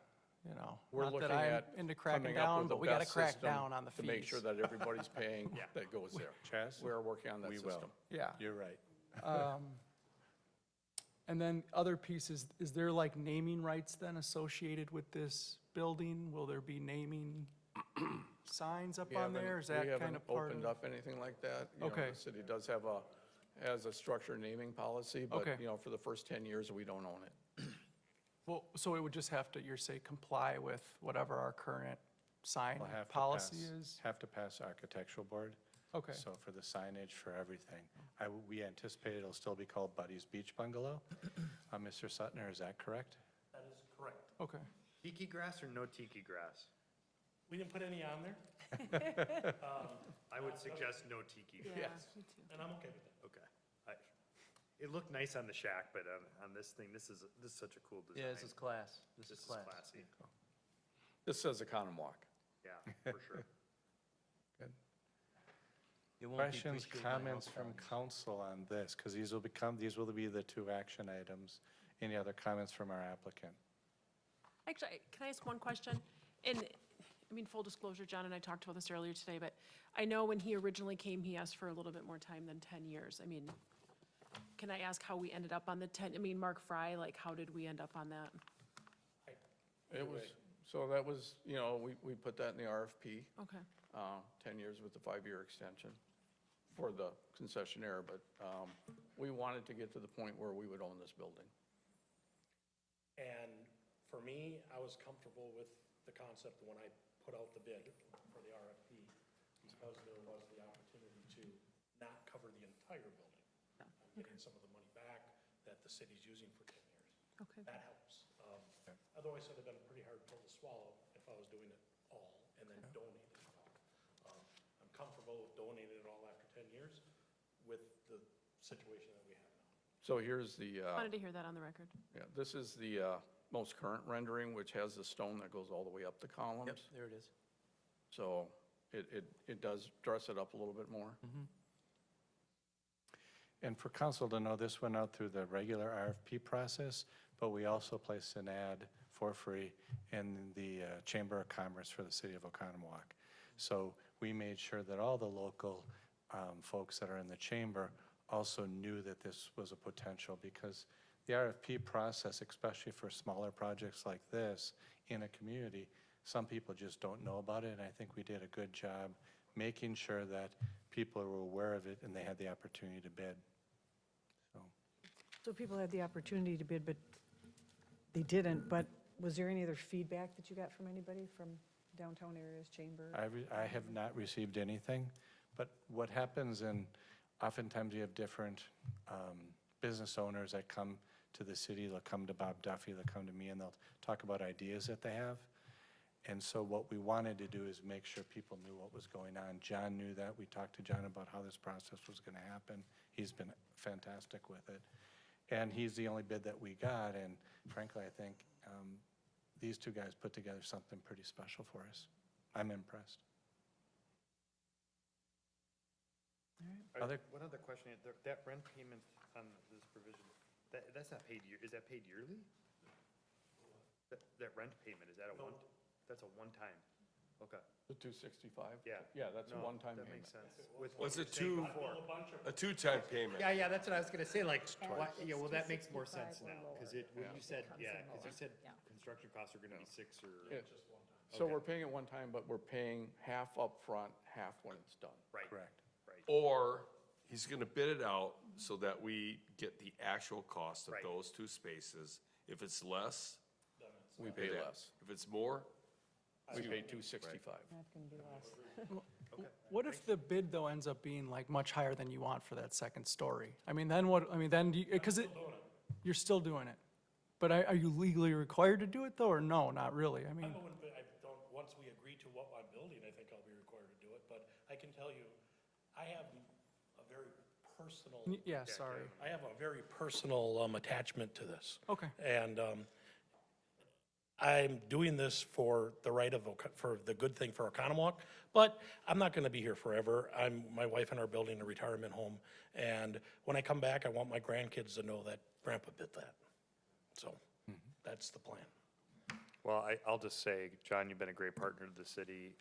We're not looking that I'm at into cracking coming up down, with the but we gotta best crack system down on the fees. to make sure that everybody's paying that goes there. Chaz? We're working on that We system. will. Yeah. You're right. And then other pieces, is there like naming rights then associated with this building? Will there be naming signs up We on there? Is that We kind haven't of part opened of? up anything like that. You know, Okay. The city does have has a structured naming policy, but, Okay. for the first 10 years, we don't own it. Well, so it would just have to, you're saying, comply with whatever our current sign We'll have to policy pass- is? Have to pass architectural board. Okay. So for the signage, for everything. We anticipate it'll still be called Buddy's Beach Bungalow. Mr. Sutner, is that correct? That is correct. Okay. Tiki grass or no tiki grass? We didn't put any on there, I would suggest no tiki. Yeah, me too. and I'm okay with that. Okay. It looked nice on the shack, but on this thing, this is such a cool design. Yeah, this is class. This This is is class. classy. This says Economwalk. Yeah, for sure. It won't Questions, depreciate my comments house from values. council on this? Because these will be the two action items. Any other comments from our applicant? Actually, can I ask one question? And, I mean, full disclosure, John and I talked about this earlier today, but I know when he originally came, he asked for a little bit more time than 10 years. I mean, can I ask how we ended up on the 10, I mean, Mark Fry, like, how did we end up on that? It was, so that was, you know, we put that in the RFP, Okay. 10 years with the 5-year extension for the concessionaire, but we wanted to get to the point where we would own this building. And for me, I was comfortable with the concept when I put out the bid for the RFP, because there was the opportunity to not cover the entire building. I'm getting some of the money back that the city's using for 10 years. Okay. That helps. Otherwise, it'd have been a pretty hard pill to swallow if I was doing it all and then donating it all. I'm comfortable with donating it all after 10 years with the situation that we have now. So here's the, Wanted to hear that on the record. yeah, this is the most current rendering, which has the stone that goes all the way up the Yep, columns. there it is. So it does dress it up a little bit more. And for council to know, this went out through the regular RFP process, but we also placed an ad for free in the Chamber of Commerce for the city of Oconomowoc. So we made sure that all the local folks that are in the chamber also knew that this was a potential, because the RFP process, especially for smaller projects like this in a community, some people just don't know about it, and I think we did a good job making sure that people were aware of it and they had the opportunity to bid. So people had the opportunity to bid, but they didn't, but was there any other feedback that you got from anybody from downtown areas, chamber? I have not received anything, but what happens, and oftentimes you have different business owners that come to the city, they'll come to Bob Duffy, they'll come to me, and they'll talk about ideas that they have. And so what we wanted to do is make sure people knew what was going on. John knew that. We talked to John about how this process was going to happen. He's been fantastic with it. And he's the only bid that we got, and frankly, I think these two guys put together something pretty special for us. I'm impressed. One other question, that rent payment on this provision, that's not paid is that paid yearly? That rent payment, is that that's a one-time? Okay. The 265? Yeah. Yeah, that's a No, one-time that payment. makes sense. With Was what it you were saying a before. two-time payment? Yeah, that's what I was gonna say, like, yeah, well, that makes more sense now, because when you said, because you said construction costs are gonna be 6 or. Yeah. So Okay. we're paying it one time, but we're paying half up front, half when it's done. Right. Correct. Right. Or he's gonna bid it out so that we get the actual cost of Right. those two spaces. If it's less, We pay that. less. If it's more, We pay 265. Not going to be less. What if the bid, though, ends up being like much higher than you want for that second story? I mean, then what, I mean, then, because you're still doing it. But are you legally required to do it, though, or no, not really? I mean, Once we agree to what I'm building, I think I'll be required to do it, but I can tell you, I have a very personal. yeah, sorry. I have a very personal attachment to this. Okay. And I'm doing this for the right of, for the good thing for Oconomowoc, but I'm not gonna be here forever. My wife and I are building a retirement home, and when I come back, I want my grandkids to know that Grandpa did that. So, that's the plan. Well, I'll just say, John, you've been a great partner to the city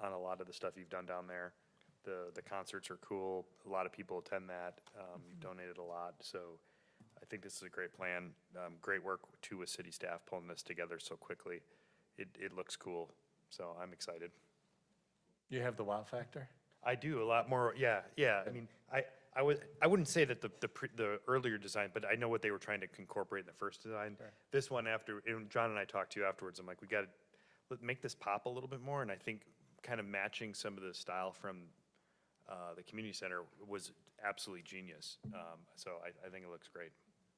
on a lot of the stuff you've done down there. The concerts are cool. A lot of people attend that. You've donated a lot, so I think this is a great plan. Great work too with city staff pulling this together so quickly. It looks cool, so I'm excited. You have the wow factor? I do a lot more. Yeah. I mean, I wouldn't say that the earlier design, but I know what they were trying to incorporate in the first design. This one after, and John and I talked to you afterwards. I'm like, we got to make this pop a little bit more, and I think kind of matching some of the style from the community center was absolutely genius. So I think it looks great.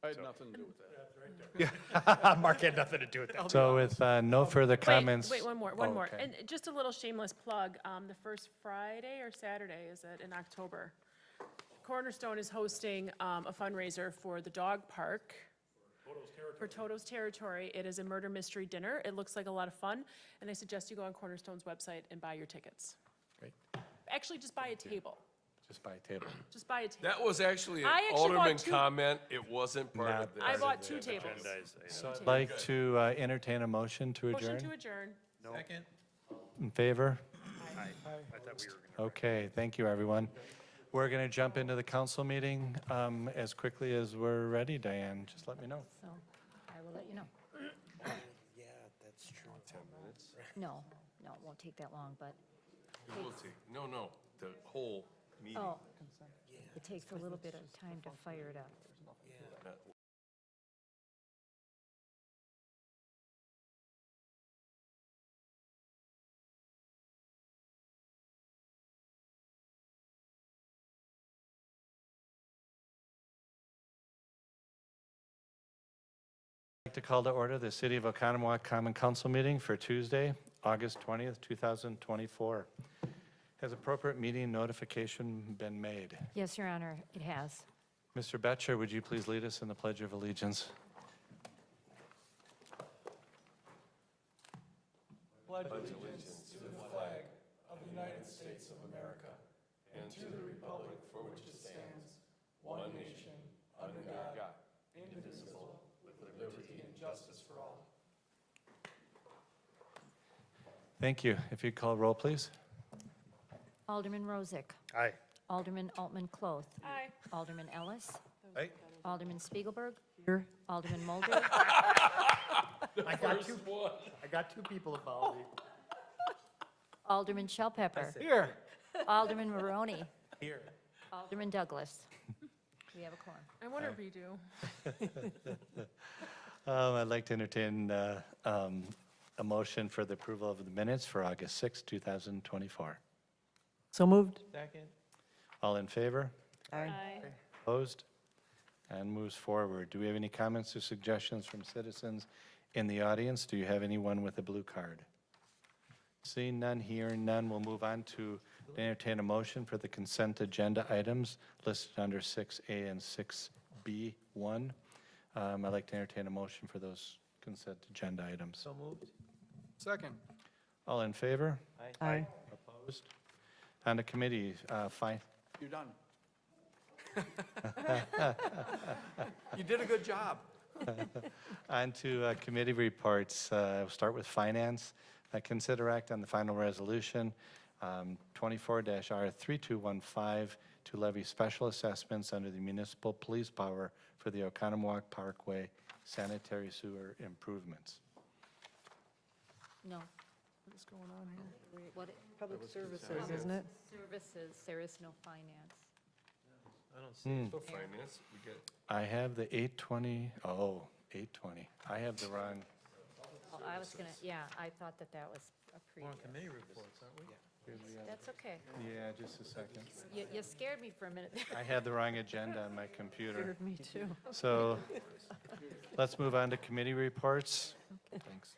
I had nothing to do with that. Mark had nothing to do with that. So with no further comments. Wait, one more. okay. And just a little shameless plug, the first Friday or Saturday, is it, in October? Cornerstone is hosting a fundraiser for the dog park. For Toto's Territory. It is a murder mystery dinner. It looks like a lot of fun, and I suggest you go on Cornerstone's website and buy your tickets. Great. Actually, just buy a table. Just by table. Just buy a table. That was actually an I actually bought alderman two- comment. It wasn't part Not of this. I bought 2 tables. So I'd like to entertain a motion to Motion adjourn. to adjourn. Second? In favor? I thought we were gonna. Okay, thank you, everyone. We're going to jump into the council meeting as quickly as we're ready, Diane. Just let me know. So I will let you know. Yeah, that's true. 10 minutes? No, it won't take that long, but, It will take, no, the whole meeting. oh, it takes a little bit of time to fire it up. I'd like to call to order the City of Oconomowoc Common Council meeting for Tuesday, August 20th, 2024. Has appropriate meeting notification been made? Yes, Your Honor, it has. Mr. Betcher, would you please lead us in the Pledge of Allegiance? Thank you. If you'd call roll, please. Alderman Rozak. Aye. Alderman Altman Cloth. Aye. Alderman Ellis. Aye. Alderman Spiegelberg. Here. Alderman Mulder. I got two people that followed me. Alderman Shellpepper. Here. Alderman Maroney. Here. Alderman Douglas. We have a quorum. I wonder if we do. I'd like to entertain a motion for the approval of the minutes for August 6, 2024. So moved. Second? All in favor? Aye. Opposed? And moves forward. Do we have any comments or suggestions from citizens in the audience? Do you have anyone with a blue card? Seeing none, hearing none, we'll move on to entertain a motion for the consent agenda items listed under 6A and 6B1. I'd like to entertain a motion for those consent agenda items. So moved? Second. All in favor? Aye. Opposed? On the committee, fine. You're done. You did a good job. On to committee reports. We'll start with finance. Consider act on the final resolution, 24-R3215, to levy special assessments under the municipal police power for the Oconomowoc Parkway sanitary sewer improvements. No. What is going on here? What, Public services, isn't it? services, there is no finance. I don't see it. So finance, we get, I have the 820, 820. I have the wrong, Oh, I was gonna, yeah, I thought that was a We're on previous. committee reports, aren't we? That's okay. yeah, just a second. You scared me for a minute. I had the wrong agenda on my computer. Scared me too. So let's move on to committee reports. Thanks.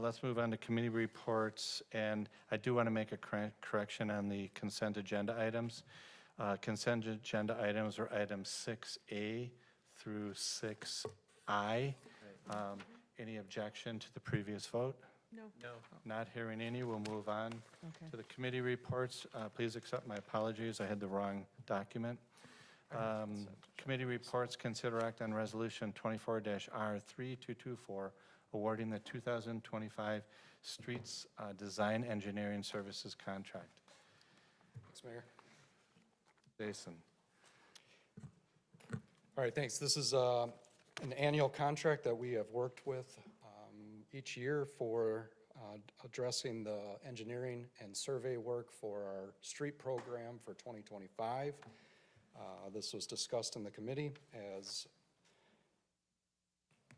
Let's move on to committee reports, and I do want to make a correction on the consent agenda items. Consent agenda items are items 6A through 6I. Any objection to the previous vote? No. No. Not hearing any, we'll move on Okay. to the committee reports. Please accept my apologies, I had the wrong document. Committee reports, consider act on resolution 24-R3224, awarding the 2025 Streets Design Engineering Services contract. Thanks, Mayor. Jason. All right, thanks. This is an annual contract that we have worked with each year for addressing the engineering and survey work for our street program for 2025. This was discussed in the committee as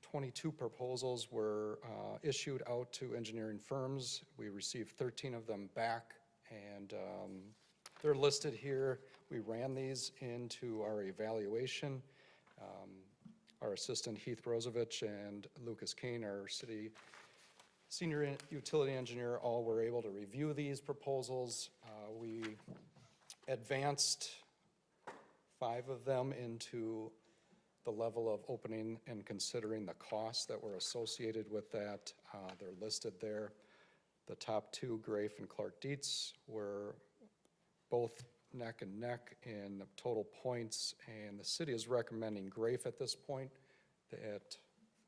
22 proposals were issued out to engineering firms. We received 13 of them back, and They're listed here. We ran these into our evaluation. Our assistant Heath Brozovich and Lucas Kane, our city senior utility engineer, all were able to review these proposals. We advanced 5 of them into the level of opening and considering the costs that were associated with that. They're listed there. The top 2, Grafe and Clark Dietz, were both neck and neck in total points, and the city is recommending Grafe at this point. That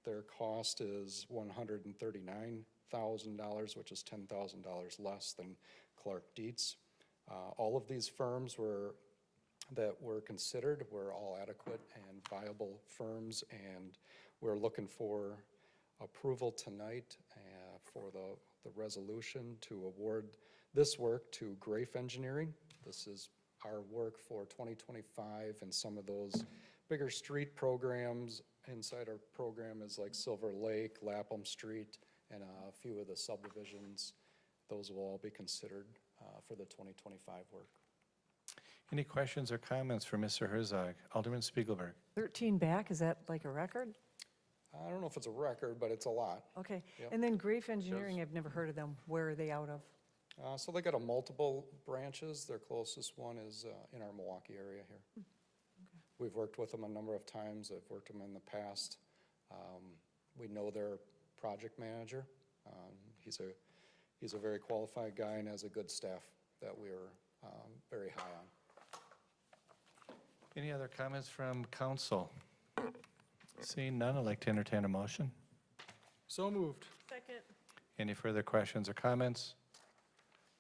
their cost is $139,000, which is $10,000 less than Clark Dietz. All of these firms that were considered were all adequate and viable firms, and we're looking for approval tonight for the resolution to award this work to Grafe Engineering. This is our work for 2025, and some of those bigger street programs inside our program is like Silver Lake, Lapham Street, and a few of the subdivisions. Those will all be considered for the 2025 work. Any questions or comments for Mr. Herzog? Alderman Spiegelberg. 13 back, is that like a record? I don't know if it's a record, but it's a lot. Okay. Yep. And then Grafe Engineering, I've never heard of them. Where are they out of? So they got a multiple branches. Their closest one is in our Milwaukee area here. We've worked with them a number of times. I've worked with them in the past. We know their project manager. He's a very qualified guy and has a good staff that we're very high on. Any other comments from council? Seeing none, I'd like to entertain a motion. So moved. Second. Any further questions or comments?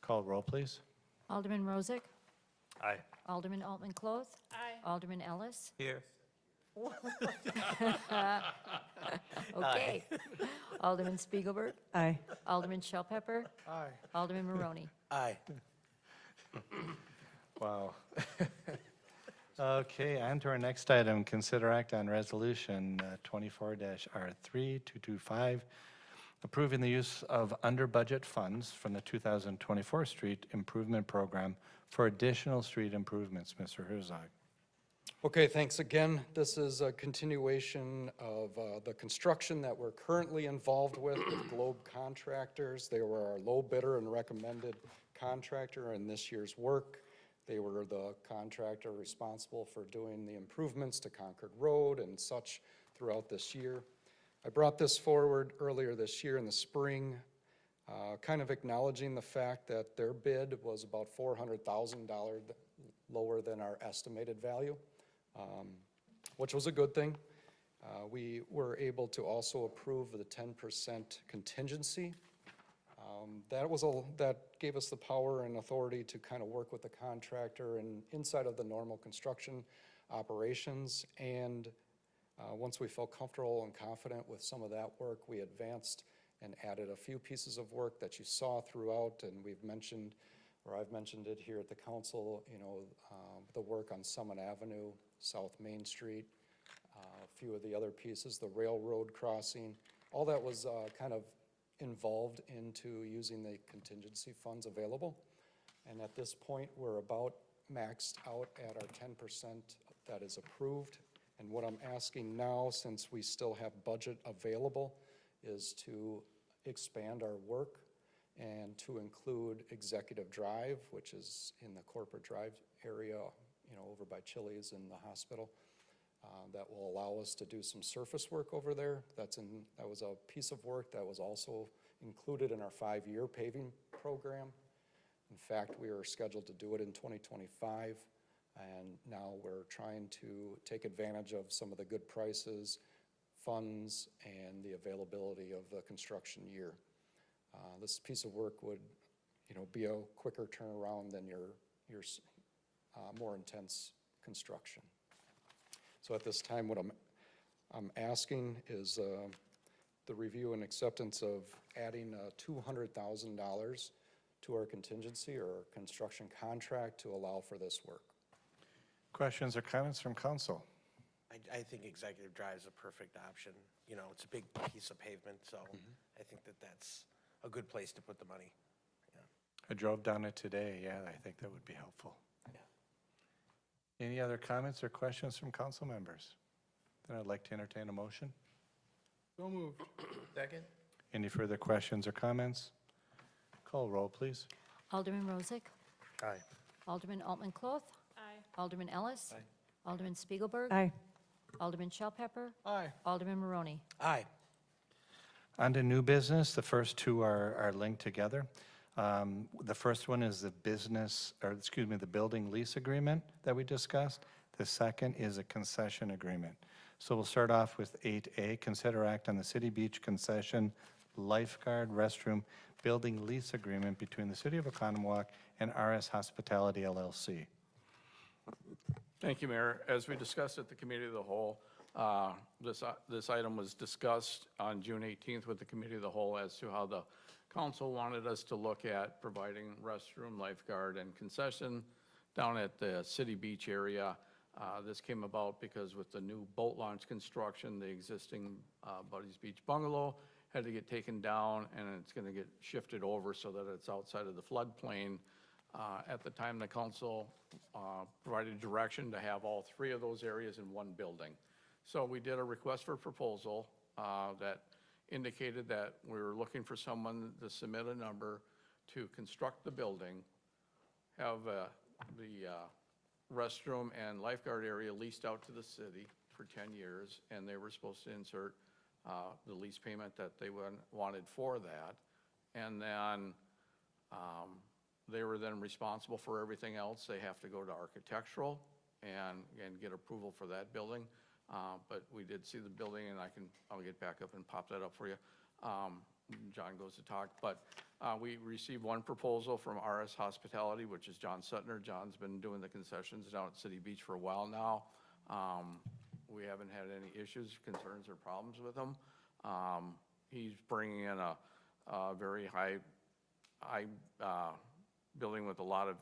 Call roll, please. Alderman Rozak? Aye. Alderman Altman Cloth? Aye. Alderman Ellis? Here. Okay. Alderman Spiegelberg? Aye. Alderman Shell Pepper? Aye. Alderman Maroney? Aye. Wow. Okay, on to our next item, consider act on resolution 24-R3225, approving the use of under-budget funds from the 2024 street improvement program for additional street improvements. Mr. Herzog. Okay, thanks again. This is a continuation of the construction that we're currently involved with Globe Contractors. They were our low bidder and recommended contractor in this year's work. They were the contractor responsible for doing the improvements to Concord Road and such throughout this year. I brought this forward earlier this year in the spring, kind of acknowledging the fact that their bid was about $400,000 lower than our estimated value, which was a good thing. We were able to also approve the 10% contingency. That gave us the power and authority to kind of work with the contractor and inside of the normal construction operations. And once we felt comfortable and confident with some of that work, we advanced and added a few pieces of work that you saw throughout, and we've mentioned, or I've mentioned it here at the council, the work on Summit Avenue, South Main Street, a few of the other pieces, the railroad crossing, all that was kind of involved into using the contingency funds available. And at this point, we're about maxed out at our 10% that is approved. And what I'm asking now, since we still have budget available, is to expand our work and to include Executive Drive, which is in the corporate drive area, over by Chili's and the hospital. That will allow us to do some surface work over there. That was a piece of work that was also included in our 5-year paving program. In fact, we are scheduled to do it in 2025, and now we're trying to take advantage of some of the good prices, funds, and the availability of the construction year. This piece of work would, be a quicker turnaround than your more intense construction. So at this time, what I'm asking is the review and acceptance of adding $200,000 to our contingency or construction contract to allow for this work. Questions or comments from council? I think Executive Drive is a perfect option. It's a big piece of pavement, so I think that that's a good place to put the money. I drove down it today, yeah, I think that would be helpful. Any other comments or questions from council members? Then I'd like to entertain a motion. So moved. Second? Any further questions or comments? Call roll, please. Alderman Rozak. Aye. Alderman Altman Cloth. Aye. Alderman Ellis. Alderman Spiegelberg. Aye. Alderman Shell Pepper. Aye. Alderman Maroney. Aye. On to new business, the first two are linked together. The first one is the the building lease agreement that we discussed. The second is a concession agreement. So we'll start off with 8A, consider act on the City Beach concession lifeguard restroom building lease agreement between the City of Oconomowoc and RS Hospitality LLC. Thank you, Mayor. As we discussed at the Committee of the Whole, this item was discussed on June 18th with the Committee of the Whole as to how the council wanted us to look at providing restroom, lifeguard, and concession down at the City Beach area. This came about because with the new boat launch construction, the existing Buddy's Beach bungalow had to get taken down, and it's going to get shifted over so that it's outside of the floodplain. At the time, the council provided direction to have all three of those areas in one building. So we did a request for proposal that indicated that we were looking for someone to submit a number to construct the building, have the restroom and lifeguard area leased out to the city for 10 years, and they were supposed to insert the lease payment that they wanted for that. And then they were then responsible for everything else. They have to go to architectural and get approval for that building. But we did see the building, and I'll get back up and pop that up for you. John goes to talk, but we received one proposal from RS Hospitality, which is John Suttner. John's been doing the concessions down at City Beach for a while now. We haven't had any issues, concerns, or problems with him. He's bringing in a very high building with a lot of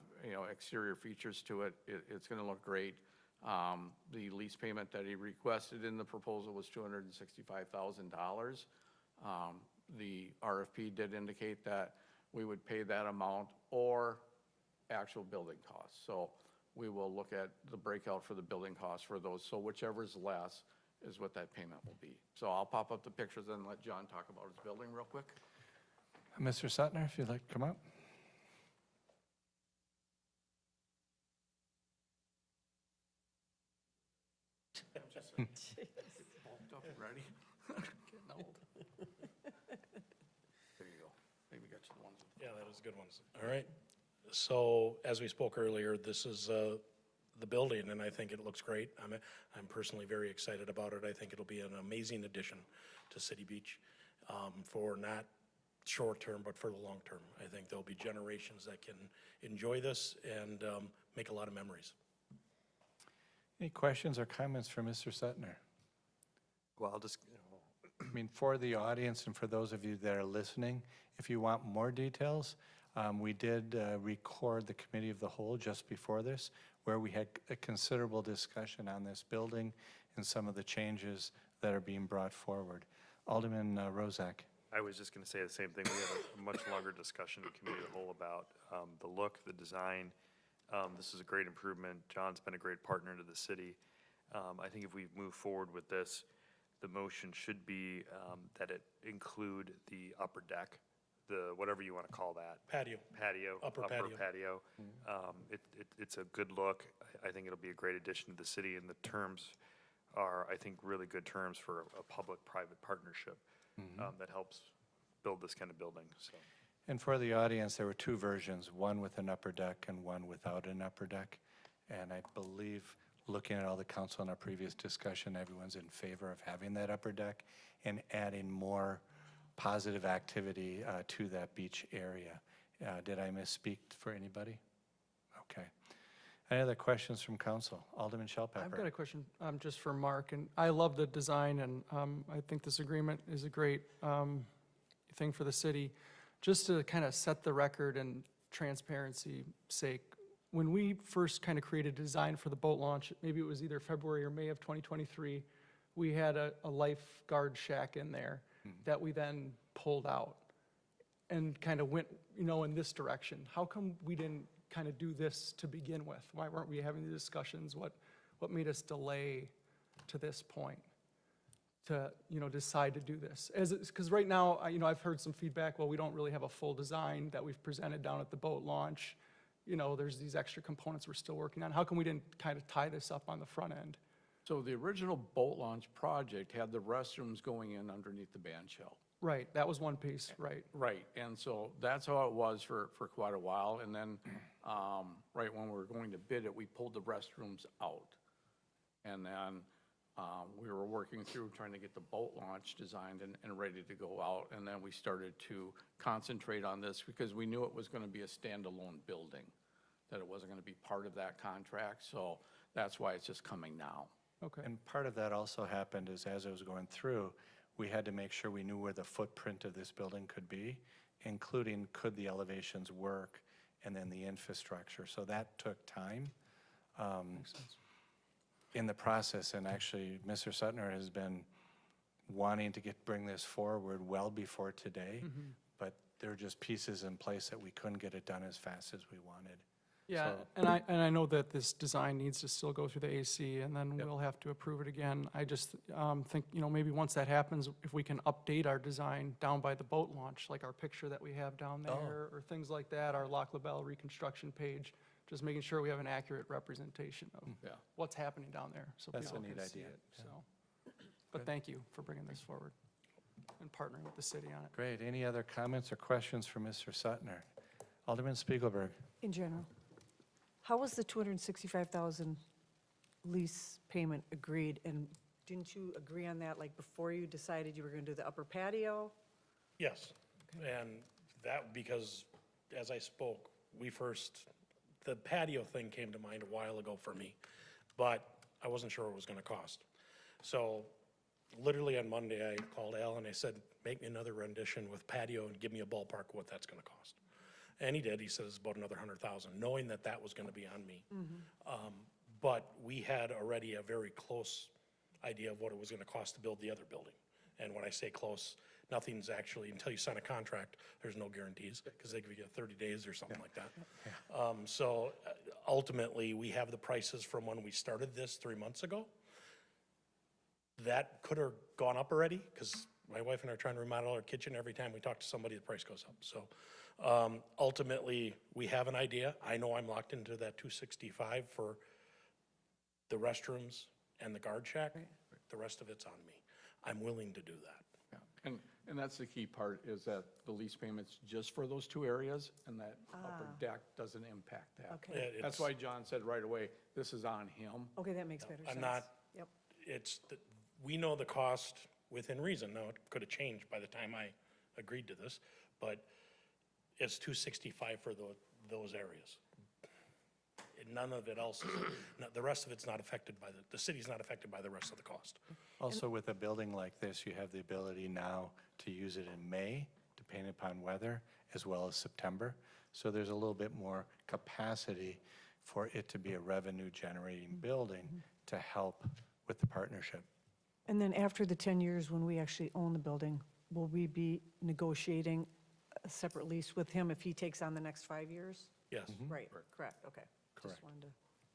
exterior features to it. It's going to look great. The lease payment that he requested in the proposal was $265,000. The RFP did indicate that we would pay that amount or actual building costs. So we will look at the breakout for the building costs for those. So whichever is less is what that payment will be. So I'll pop up the pictures and let John talk about his building real quick. Mr. Suttner, if you'd like to come up. Ready? Getting old. There you go. Maybe got you the ones. Yeah, that was good ones. All right. So as we spoke earlier, this is the building, and I think it looks great. I'm personally very excited about it. I think it'll be an amazing addition to City Beach for not short term, but for the long term. I think there'll be generations that can enjoy this and make a lot of memories. Any questions or comments for Mr. Suttner? Well, I'll just, I mean, for the audience and for those of you that are listening, if you want more details, we did record the Committee of the Whole just before this, where we had a considerable discussion on this building and some of the changes that are being brought forward. Alderman Rozak. I was just going to say the same thing. We had a much longer discussion in Committee of the Whole about the look, the design. This is a great improvement. John's been a great partner to the city. I think if we move forward with this, the motion should be that it include the upper deck, whatever you want to call that. Patio. Upper patio. It's a good look. I think it'll be a great addition to the city, and the terms are, I think, really good terms for a public-private partnership that helps build this kind of building. So. And for the audience, there were two versions, one with an upper deck and one without an upper deck. And I believe, looking at all the council in our previous discussion, everyone's in favor of having that upper deck and adding more positive activity to that beach area. Did I misspeak for anybody? Okay. Any other questions from council? Alderman Shell Pepper. I've got a question just for Mark, and I love the design, and I think this agreement is a great thing for the city. Just to kind of set the record and transparency sake, when we first kind of created a design for the boat launch, maybe it was either February or May of 2023, we had a lifeguard shack in there that we then pulled out. and kind of went, in this direction? How come we didn't kind of do this to begin with? Why weren't we having the discussions? What made us delay to this point to, decide to do this? Because right now, I've heard some feedback, well, we don't really have a full design that we've presented down at the boat launch. There's these extra components we're still working on. How come we didn't kind of tie this up on the front end? So the original boat launch project had the restrooms going in underneath the band shell. Right, that was one piece, right. Right, and so that's how it was for quite a while, and then, right when we were going to bid it, we pulled the restrooms out. And then, we were working through trying to get the boat launch designed and ready to go out, and then we started to concentrate on this because we knew it was gonna be a standalone building, that it wasn't gonna be part of that contract, so that's why it's just coming now. Okay. And part of that also happened is as I was going through, we had to make sure we knew where the footprint of this building could be, including could the elevations work, and then the infrastructure. So that took time. In the process, and actually, Mr. Suttner has been wanting to bring this forward well before today, but there are just pieces in place that we couldn't get it done as fast as we wanted. Yeah, So- and I know that this design needs to still go through the AC, and then we'll have to approve it again. I just think, maybe once that happens, if we can update our design down by the boat launch, like our picture that we have down there, or things like that, our Loch LaBelle reconstruction page, just making sure we have an accurate representation of Yeah. what's happening down there, so That's a people neat can see idea, it, so. But thank you for bringing this forward and partnering with the city on it. Great. Any other comments or questions for Mr. Suttner? Alderman Spiegelberg. In general, how was the 265,000 lease payment agreed? And didn't you agree on that, like, before you decided you were going to do the upper patio? Yes, and that, because as I spoke, the patio thing came to mind a while ago for me, but I wasn't sure what it was gonna cost. So literally on Monday, I called Al and I said, make me another rendition with patio and give me a ballpark of what that's gonna cost. And he did, he said it's about another 100,000, knowing that that was gonna be on me. But we had already a very close idea of what it was gonna cost to build the other building. And when I say close, nothing's actually, until you sign a contract, there's no guarantees, because they give you 30 days or something like that. So ultimately, we have the prices from when we started this 3 months ago. That could have gone up already, because my wife and I are trying to remodel our kitchen. Every time we talk to somebody, the price goes up. So ultimately, we have an idea. I know I'm locked into that 265 for the restrooms and the guard shack. The rest of it's on me. I'm willing to do that. Yeah. And that's the key part, is that the lease payment's just for those two areas, and that upper deck doesn't impact that. Okay. That's why John said right away, this is on him. Okay, that makes better sense. I'm not, Yep. we know the cost within reason. Now, it could have changed by the time I agreed to this, but it's 265 for those areas. And none of it else, the rest of it's not affected by the city's not affected by the rest of the cost. Also, with a building like this, you have the ability now to use it in May, depending upon weather, as well as September. So there's a little bit more capacity for it to be a revenue-generating building to help with the partnership. And then after the 10 years, when we actually own the building, will we be negotiating a separate lease with him if he takes on the next 5 years? Yes. Right, correct, okay. Correct. Just wanted to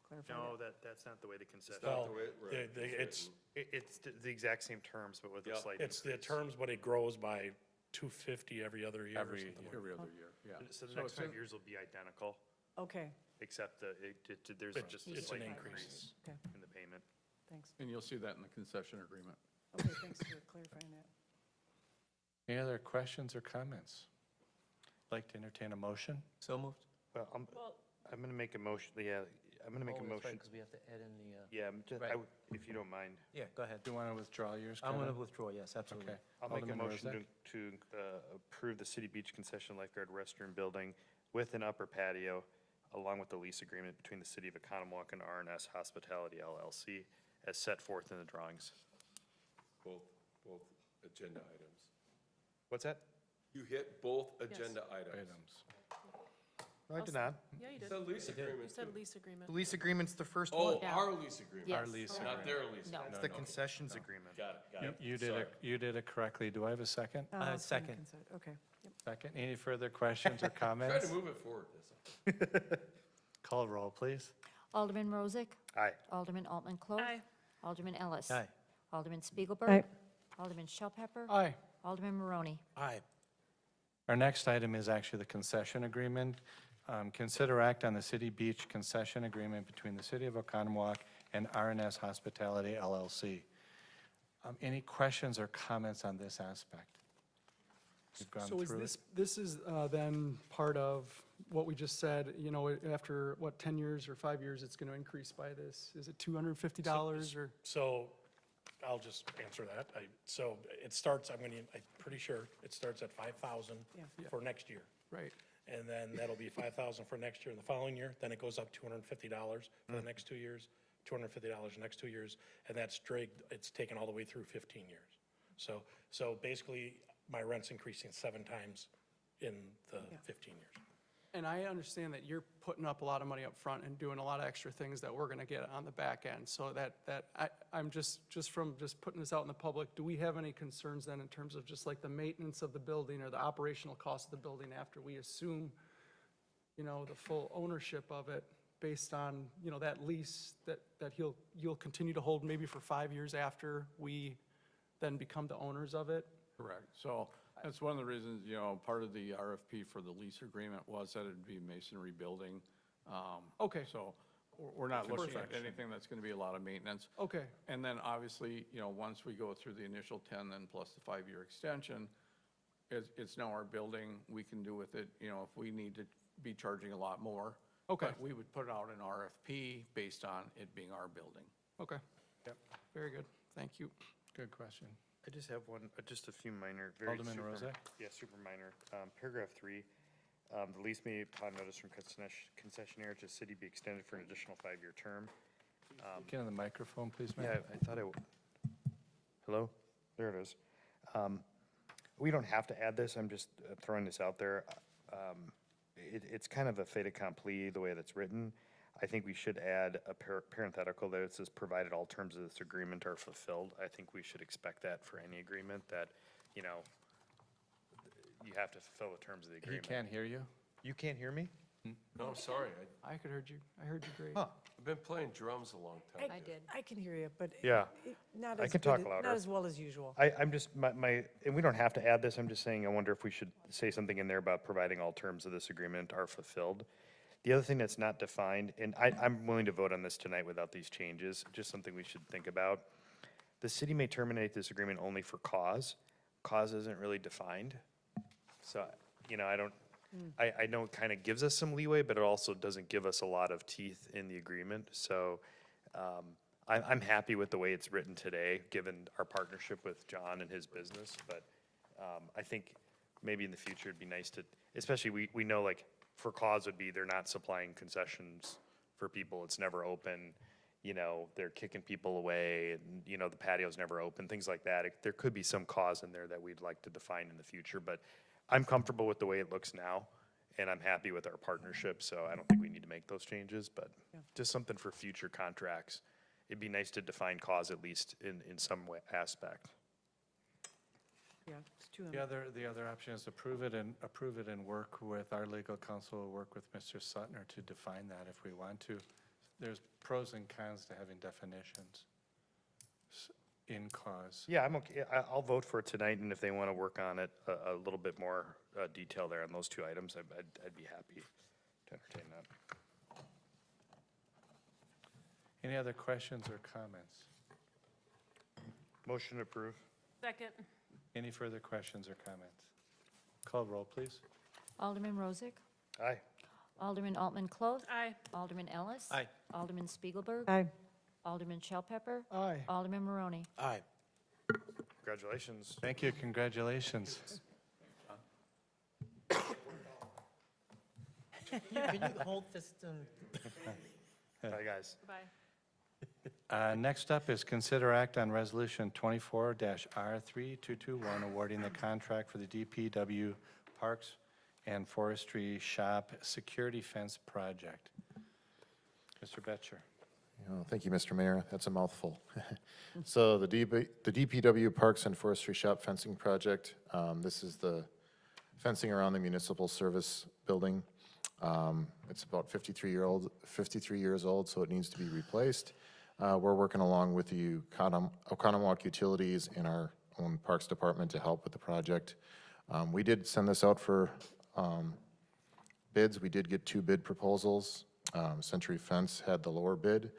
clarify No, that. that's not the way the concession. Well, the way it read. it's, It's the exact same terms, but with a slight it's the increase. terms, but it grows by 250 every other year or Every something like Every other year, yeah. So the So next it's in- 5 years will be identical, Okay, except there's But just a it's slight an increase okay, in the payment. thanks. And you'll see that in the concession agreement. Okay, thanks for clarifying that. Any other questions or comments? Like to entertain a motion? So moved? Well, I'm gonna make a motion, I'm gonna make a motion. Because we have to add in the, Yeah, Right. if you don't mind. yeah, go ahead. Do you want to withdraw yours, I'm Kevin? going to withdraw, yes, absolutely. Okay. I'll make a Alderman motion Rozak? to approve the City Beach Concession Lifeguard Restroom Building with an upper patio, along with the lease agreement between the City of Economowoc and R&S Hospitality LLC, as set forth in the drawings. Both agenda items. What's that? You hit both agenda items. Items. No, I did not. Yeah, you It's did. a lease You agreement. said lease agreement. The lease agreement's the first Oh, Yeah. our lease agreement. Our Yes. lease Not agreement. their lease. No. agreement. It's the concessions agreement. Got it. You Sorry. did it correctly. Do I have a second? I'll send second. consent. Okay, yep. Second, any further questions or Try comments? to move it forward. Call roll, please. Alderman Rozak? Aye. Alderman Altman Close? Aye. Alderman Ellis? Aye. Alderman Spiegelberg? Aye. Alderman Shell Pepper? Aye. Alderman Maroney? Aye. Our next item is actually the concession agreement. Consider act on the City Beach concession agreement between the City of Oconomowoc and RNS Hospitality LLC. Any questions or comments on this aspect? We've gone So is through it. this is then part of what we just said, you know, after, what, 10 years or 5 years, it's going to increase by this? Is it $250 or? So I'll just answer that. So it starts, I'm pretty sure it starts at 5,000 for next year. Right. And then that'll be 5,000 for next year and the following year. Then it goes up $250 for the next 2 years, $250 the next 2 years. And that's it's taken all the way through 15 years. So basically, my rent's increasing 7 times in the 15 years. And I understand that you're putting up a lot of money up front and doing a lot of extra things that we're going to get on the back end. So I'm just putting this out in the public, do we have any concerns then in terms of just like the maintenance of the building or the operational cost of the building after we assume, you know, the full ownership of it based on, you know, that lease that you'll continue to hold maybe for 5 years after we then become the owners of it? Correct. So that's one of the reasons, you know, part of the RFP for the lease agreement was that it'd be masonry building. Okay. So we're not looking at Perfect. anything that's going to be a lot of maintenance. Okay. And then obviously, you know, once we go through the initial 10, then plus the 5-year extension, it's now our building. We can do with it, you know, if we need to be charging a lot more. Okay. But we would put out an RFP based on it being our building. Okay. Yep. Very good. Thank you. Good question. I just have one, just a few minor, very Alderman super, Rozak? yeah, super minor. Paragraph 3, the lease may, upon notice from concessionaire to city, be extended for an additional 5-year term. Get on the microphone, please, Yeah, ma'am. I thought hello? There it is. We don't have to add this, I'm just throwing this out there. It's kind of a fait accompli, the way that's written. I think we should add a parenthetical that it says, provided all terms of this agreement are fulfilled. I think we should expect that for any agreement, that, you know, you have to fulfill the terms of the He agreement. can't hear you? You can't hear me? No, I'm sorry. I heard you great. I've been playing drums a long time. I can hear you, but Yeah. not I as can good talk as- louder. Not as well as usual. I'm just, and we don't have to add this, I'm just saying, I wonder if we should say something in there about providing all terms of this agreement are fulfilled. The other thing that's not defined, and I'm willing to vote on this tonight without these changes, just something we should think about. The city may terminate this agreement only for cause. Cause isn't really defined. So, you know, I know it kind of gives us some leeway, but it also doesn't give us a lot of teeth in the agreement. So, I'm happy with the way it's written today, given our partnership with John and his business, but I think maybe in the future it'd be nice to, especially we know like for cause would be they're not supplying concessions for people, it's never open, you know, they're kicking people away, and, you know, the patio's never open, things like that. There could be some cause in there that we'd like to define in the future, but I'm comfortable with the way it looks now, and I'm happy with our partnership, so I don't think we need to make those changes, but just something for future contracts. It'd be nice to define cause at least in some way, aspect. Yeah, it's two. The other option is approve it and work with our legal counsel, work with Mr. Sutner to define that if we want to. There's pros and cons to having definitions in cause. Yeah, I'm okay, I'll vote for it tonight, and if they want to work on it a little bit more detail there on those 2 items, I'd be happy to entertain that. Any other questions or comments? Motion to approve. Second. Any further questions or comments? Call roll, please. Alderman Rozak? Aye. Alderman Altman Close? Aye. Alderman Ellis? Aye. Alderman Spiegelberg? Aye. Alderman Shell Pepper? Aye. Alderman Maroney? Aye. Congratulations. Thank you, congratulations. Can you hold this? Bye, guys. Bye. Next up is consider act on Resolution 24-R3221, awarding the contract for the DPW Parks and Forestry Shop Security Fence Project. Mr. Betcher. Thank you, Mr. Mayor. That's a mouthful. So the DPW Parks and Forestry Shop Fencing Project, this is the fencing around the municipal service building. It's about 53 years old, so it needs to be replaced. We're working along with the Oconomowoc Utilities and our own Parks Department to help with the project. We did send this out for bids. We did get 2 bid proposals. Century Fence had the lower bid,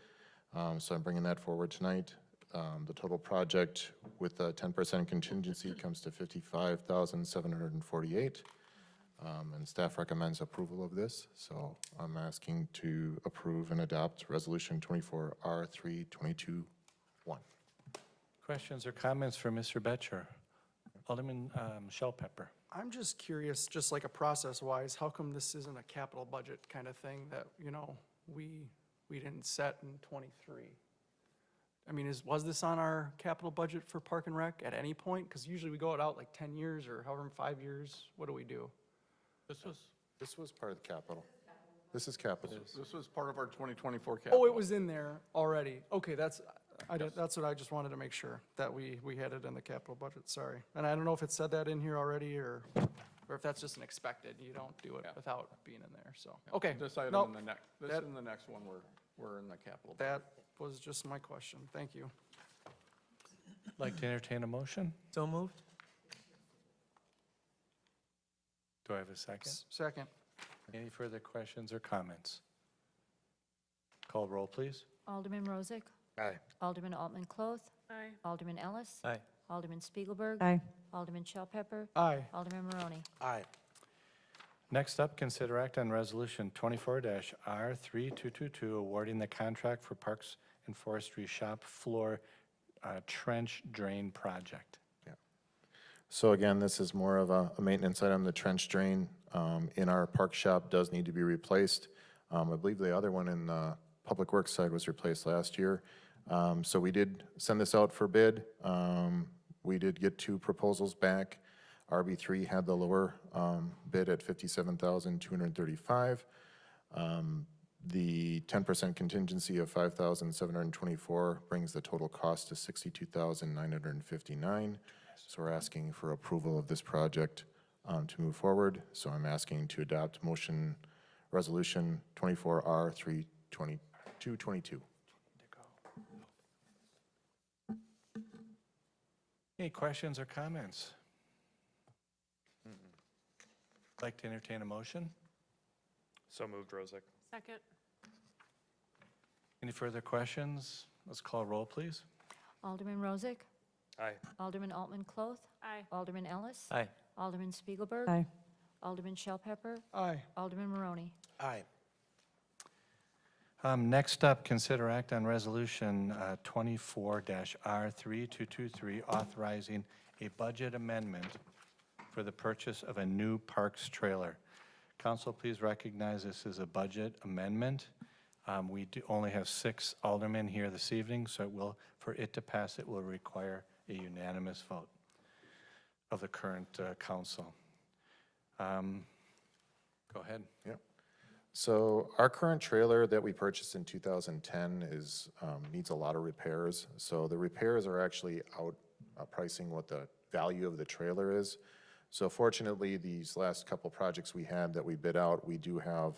so I'm bringing that forward tonight. The total project with a 10% contingency comes to $55,748. And staff recommends approval of this, so I'm asking to approve and adopt Resolution 24R3221. Questions or comments for Mr. Betcher? Alderman Shellpepper. I'm just curious, just like a process-wise, how come this isn't a capital budget kind of thing that, you know, we didn't set in '23? I mean, was this on our capital budget for Park and Rec at any point? Because usually we go it out like 10 years or however, 5 years. What do we do? This was part of the capital. This is capital. This was part of our 2024 capital. Oh, it was in there already. Okay, that's what I just wanted to make sure, that we had it in the capital budget, sorry. And I don't know if it said that in here already, or if that's just an expected, you don't do it without being in there, so. Okay, This item nope, in the next, this that- and the next one, we're in the capital. that was just my question, thank you. Like to entertain a motion? So moved? Do I have a second? Second, Any further questions or comments? Call roll, please. Alderman Rozak? Aye. Alderman Altman Cloth? Aye. Alderman Ellis? Aye. Alderman Spiegelberg? Aye. Alderman Shell Pepper? aye. Alderman Maroney? Aye. Next up, consider act on Resolution 24-R3222, awarding the contract for Parks and Forestry shop floor trench drain project. So again, this is more of a maintenance item. The trench drain in our park shop does need to be replaced. I believe the other one in the Public Works side was replaced last year. So we did send this out for bid. We did get 2 proposals back. RB3 had the lower bid at $57,235. The 10% contingency of $5,724 brings the total cost to $62,959. So we're asking for approval of this project to move forward. So I'm asking to adopt Resolution 24R3222. Any questions or comments? Like to entertain a motion? So moved, Rozak. Second. Any further questions? Let's call roll, please. Alderman Rozak? Aye. Alderman Altman Cloth? Aye. Alderman Ellis? Aye. Alderman Spiegelberg? Aye. Alderman Shell Pepper? Aye. Alderman Maroney? Aye. Next up, consider act on Resolution 24-R3223, authorizing a budget amendment for the purchase of a new parks trailer. Council, please recognize this is a budget amendment. We only have 6 aldermen here this evening, so for it to pass, it will require a unanimous vote of the current council. Go ahead. Yep. So our current trailer that we purchased in 2010 needs a lot of repairs. So the repairs are actually outpricing what the value of the trailer is. So fortunately, these last couple projects we had that we bid out, we do have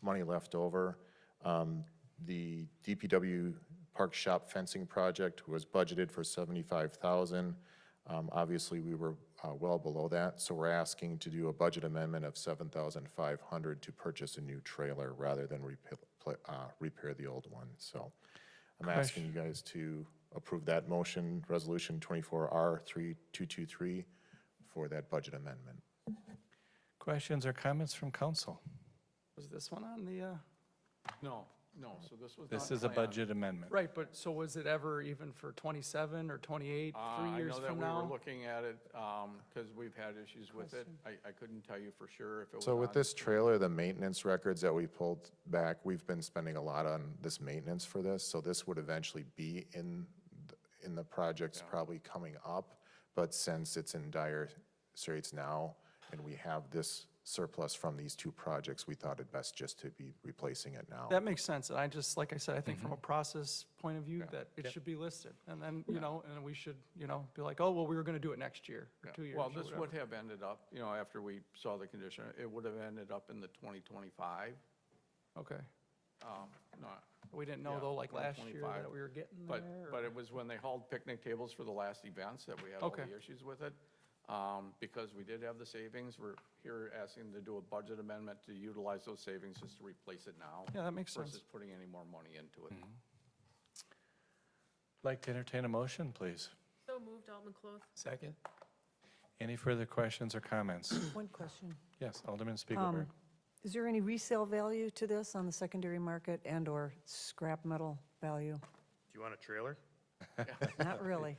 money left over. The DPW Park Shop fencing project was budgeted for $75,000. Obviously, we were well below that, so we're asking to do a budget amendment of $7,500 to purchase a new trailer rather than repair the old one. So I'm asking you guys to approve that motion, Resolution 24R3223, for that budget amendment. Questions or comments from council? Was this one on the, No, so this was not This is a planned. budget amendment. right, but so was it ever even for 27 or 28, 3 years from I know that we now? were looking at it, because we've had issues with it. I couldn't tell you for sure if it was So with on- this trailer, the maintenance records that we pulled back, we've been spending a lot on this maintenance for this, so this would eventually be in the projects probably coming up, but since it's in dire straits now, and we have this surplus from these two projects, we thought it best just to be replacing it now. That makes sense, and I just, like I said, I think from a process point of view, that it should be listed. And then, you know, and we should, you know, be like, oh, well, we were gonna do it next year, or Yeah. 2 years, Well, or this would whatever. have ended up, you know, after we saw the condition, it would have ended up in the 2025. Okay. No, We didn't know Yeah, though, like last year, 125. that we were getting there? but it was when they hauled picnic tables for the last events that we had all Okay. the issues with it. Because we did have the savings, we're here asking to do a budget amendment to utilize those savings just to replace it now. Yeah, that makes sense. Versus putting any more money into it. Like to entertain a motion, please. So moved, Alderman Cloth. Second? Any further questions or comments? One question. Yes, Alderman Spiegelberg. Is there any resale value to this on the secondary market and/or scrap metal value? Do you want a trailer? Not really.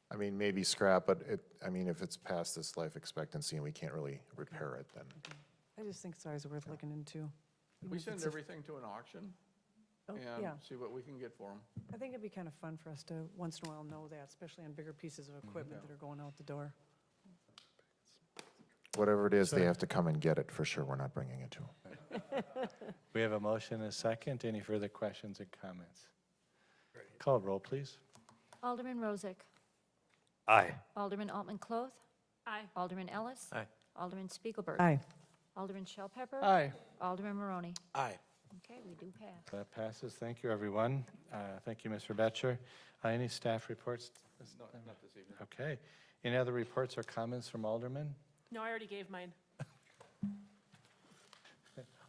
I mean, maybe scrap, but I mean, if it's past its life expectancy and we can't really repair it, then. I just think it's always worth looking into. We send everything to an auction Oh, and yeah. see what we can get for them. I think it'd be kind of fun for us to, once in a while, know that, especially on bigger pieces of equipment that are going out the door. Whatever it is, they have to come and get it for sure. We're not bringing it to them. We have a motion and a second. Any further questions or comments? Call roll, please. Alderman Rozak. Aye. Alderman Altman Cloth. Aye. Alderman Ellis. Aye. Alderman Spiegelberg. Aye. Alderman Shell Pepper. Aye. Alderman Maroney. Aye. Okay, we do pass. That passes. Thank you, everyone. Thank you, Mr. Betcher. Any staff reports? No, not this evening. Okay. Any other reports or comments from Alderman? No, I already gave mine.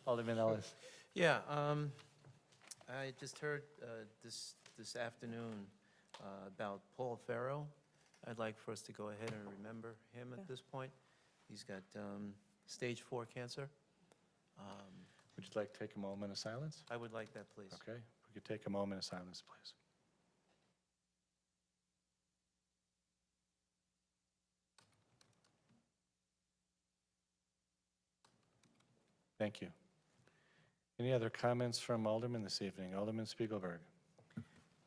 Alderman Ellis. Yeah, I just heard this afternoon about Paul Farrow. I'd like for us to go ahead and remember him at this point. He's got stage 4 cancer. Would you like to take a moment of silence? I would like that, please. Okay. We could take a moment of silence, please. Thank you. Any other comments from Alderman this evening? Alderman Spiegelberg.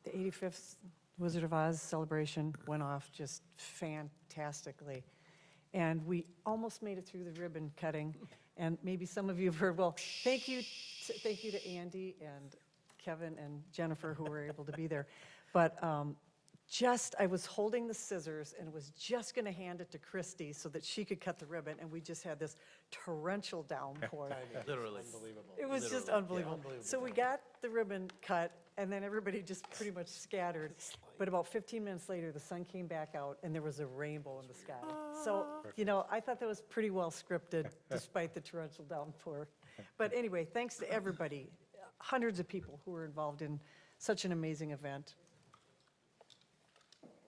The 85th Wizard of Oz celebration went off just fantastically. And we almost made it through the ribbon cutting. And maybe some of you have heard, well, thank you to Andy and Kevin and Jennifer who were able to be there. But I was holding the scissors and was just going to hand it to Christy so that she could cut the ribbon. And we just had this torrential downpour. Literally. It was just Literally, yeah. unbelievable. So we got the ribbon cut, and then everybody just pretty much scattered. But about 15 minutes later, the sun came back out, and there was a rainbow in the sky. So, you know, I thought that was pretty well scripted, despite the torrential downpour. But anyway, thanks to everybody, hundreds of people who were involved in such an amazing event.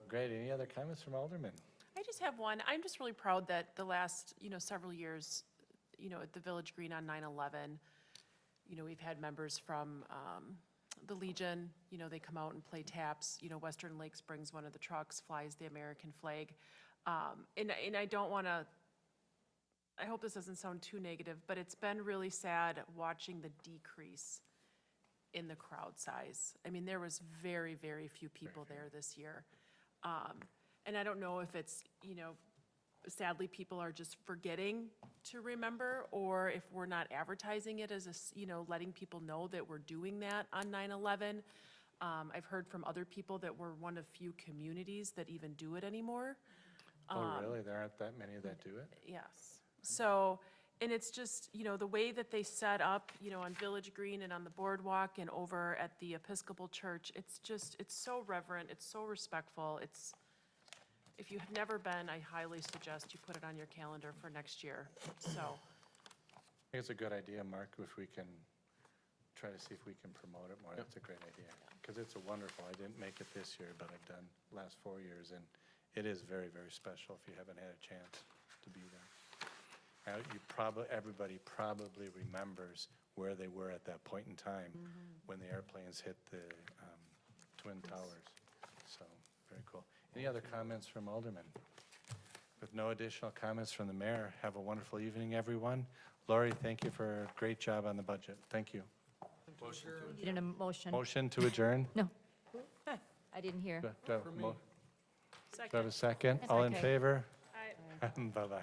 Great. Any other comments from Alderman? I just have one. I'm just really proud that the last, several years, at the Village Green on 9/11, we've had members from the Legion, they come out and play taps. Western Lakes brings one of the trucks, flies the American flag. And I don't want to, I hope this doesn't sound too negative, but it's been really sad watching the decrease in the crowd size. I mean, there was very, very few people there this year. And I don't know if it's, sadly, people are just forgetting to remember, or if we're not advertising it as letting people know that we're doing that on 9/11. I've heard from other people that we're one of few communities that even do it anymore. Oh, really? There aren't that many that do it? Yes. So, and it's just, the way that they set up, on Village Green and on the boardwalk and over at the Episcopal Church, it's so reverent, it's so respectful. If you have never been, I highly suggest you put it on your calendar for next year. So, I think it's a good idea, Mark, if we can try to see if we can promote it more. That's a great idea. Because it's a wonderful, I didn't make it this year, but I've done last 4 years, and it is very, very special if you haven't had a chance to be there. Everybody probably remembers where they were at that point in time when the airplanes hit the Twin Towers. So, very cool. Any other comments from Alderman? With no additional comments from the mayor, have a wonderful evening, everyone. Lori, thank you for a great job on the budget. Thank you. Need a motion? Motion to adjourn? No. I didn't hear. Do I have a second. second? All in Okay. favor? Aye. Bye-bye.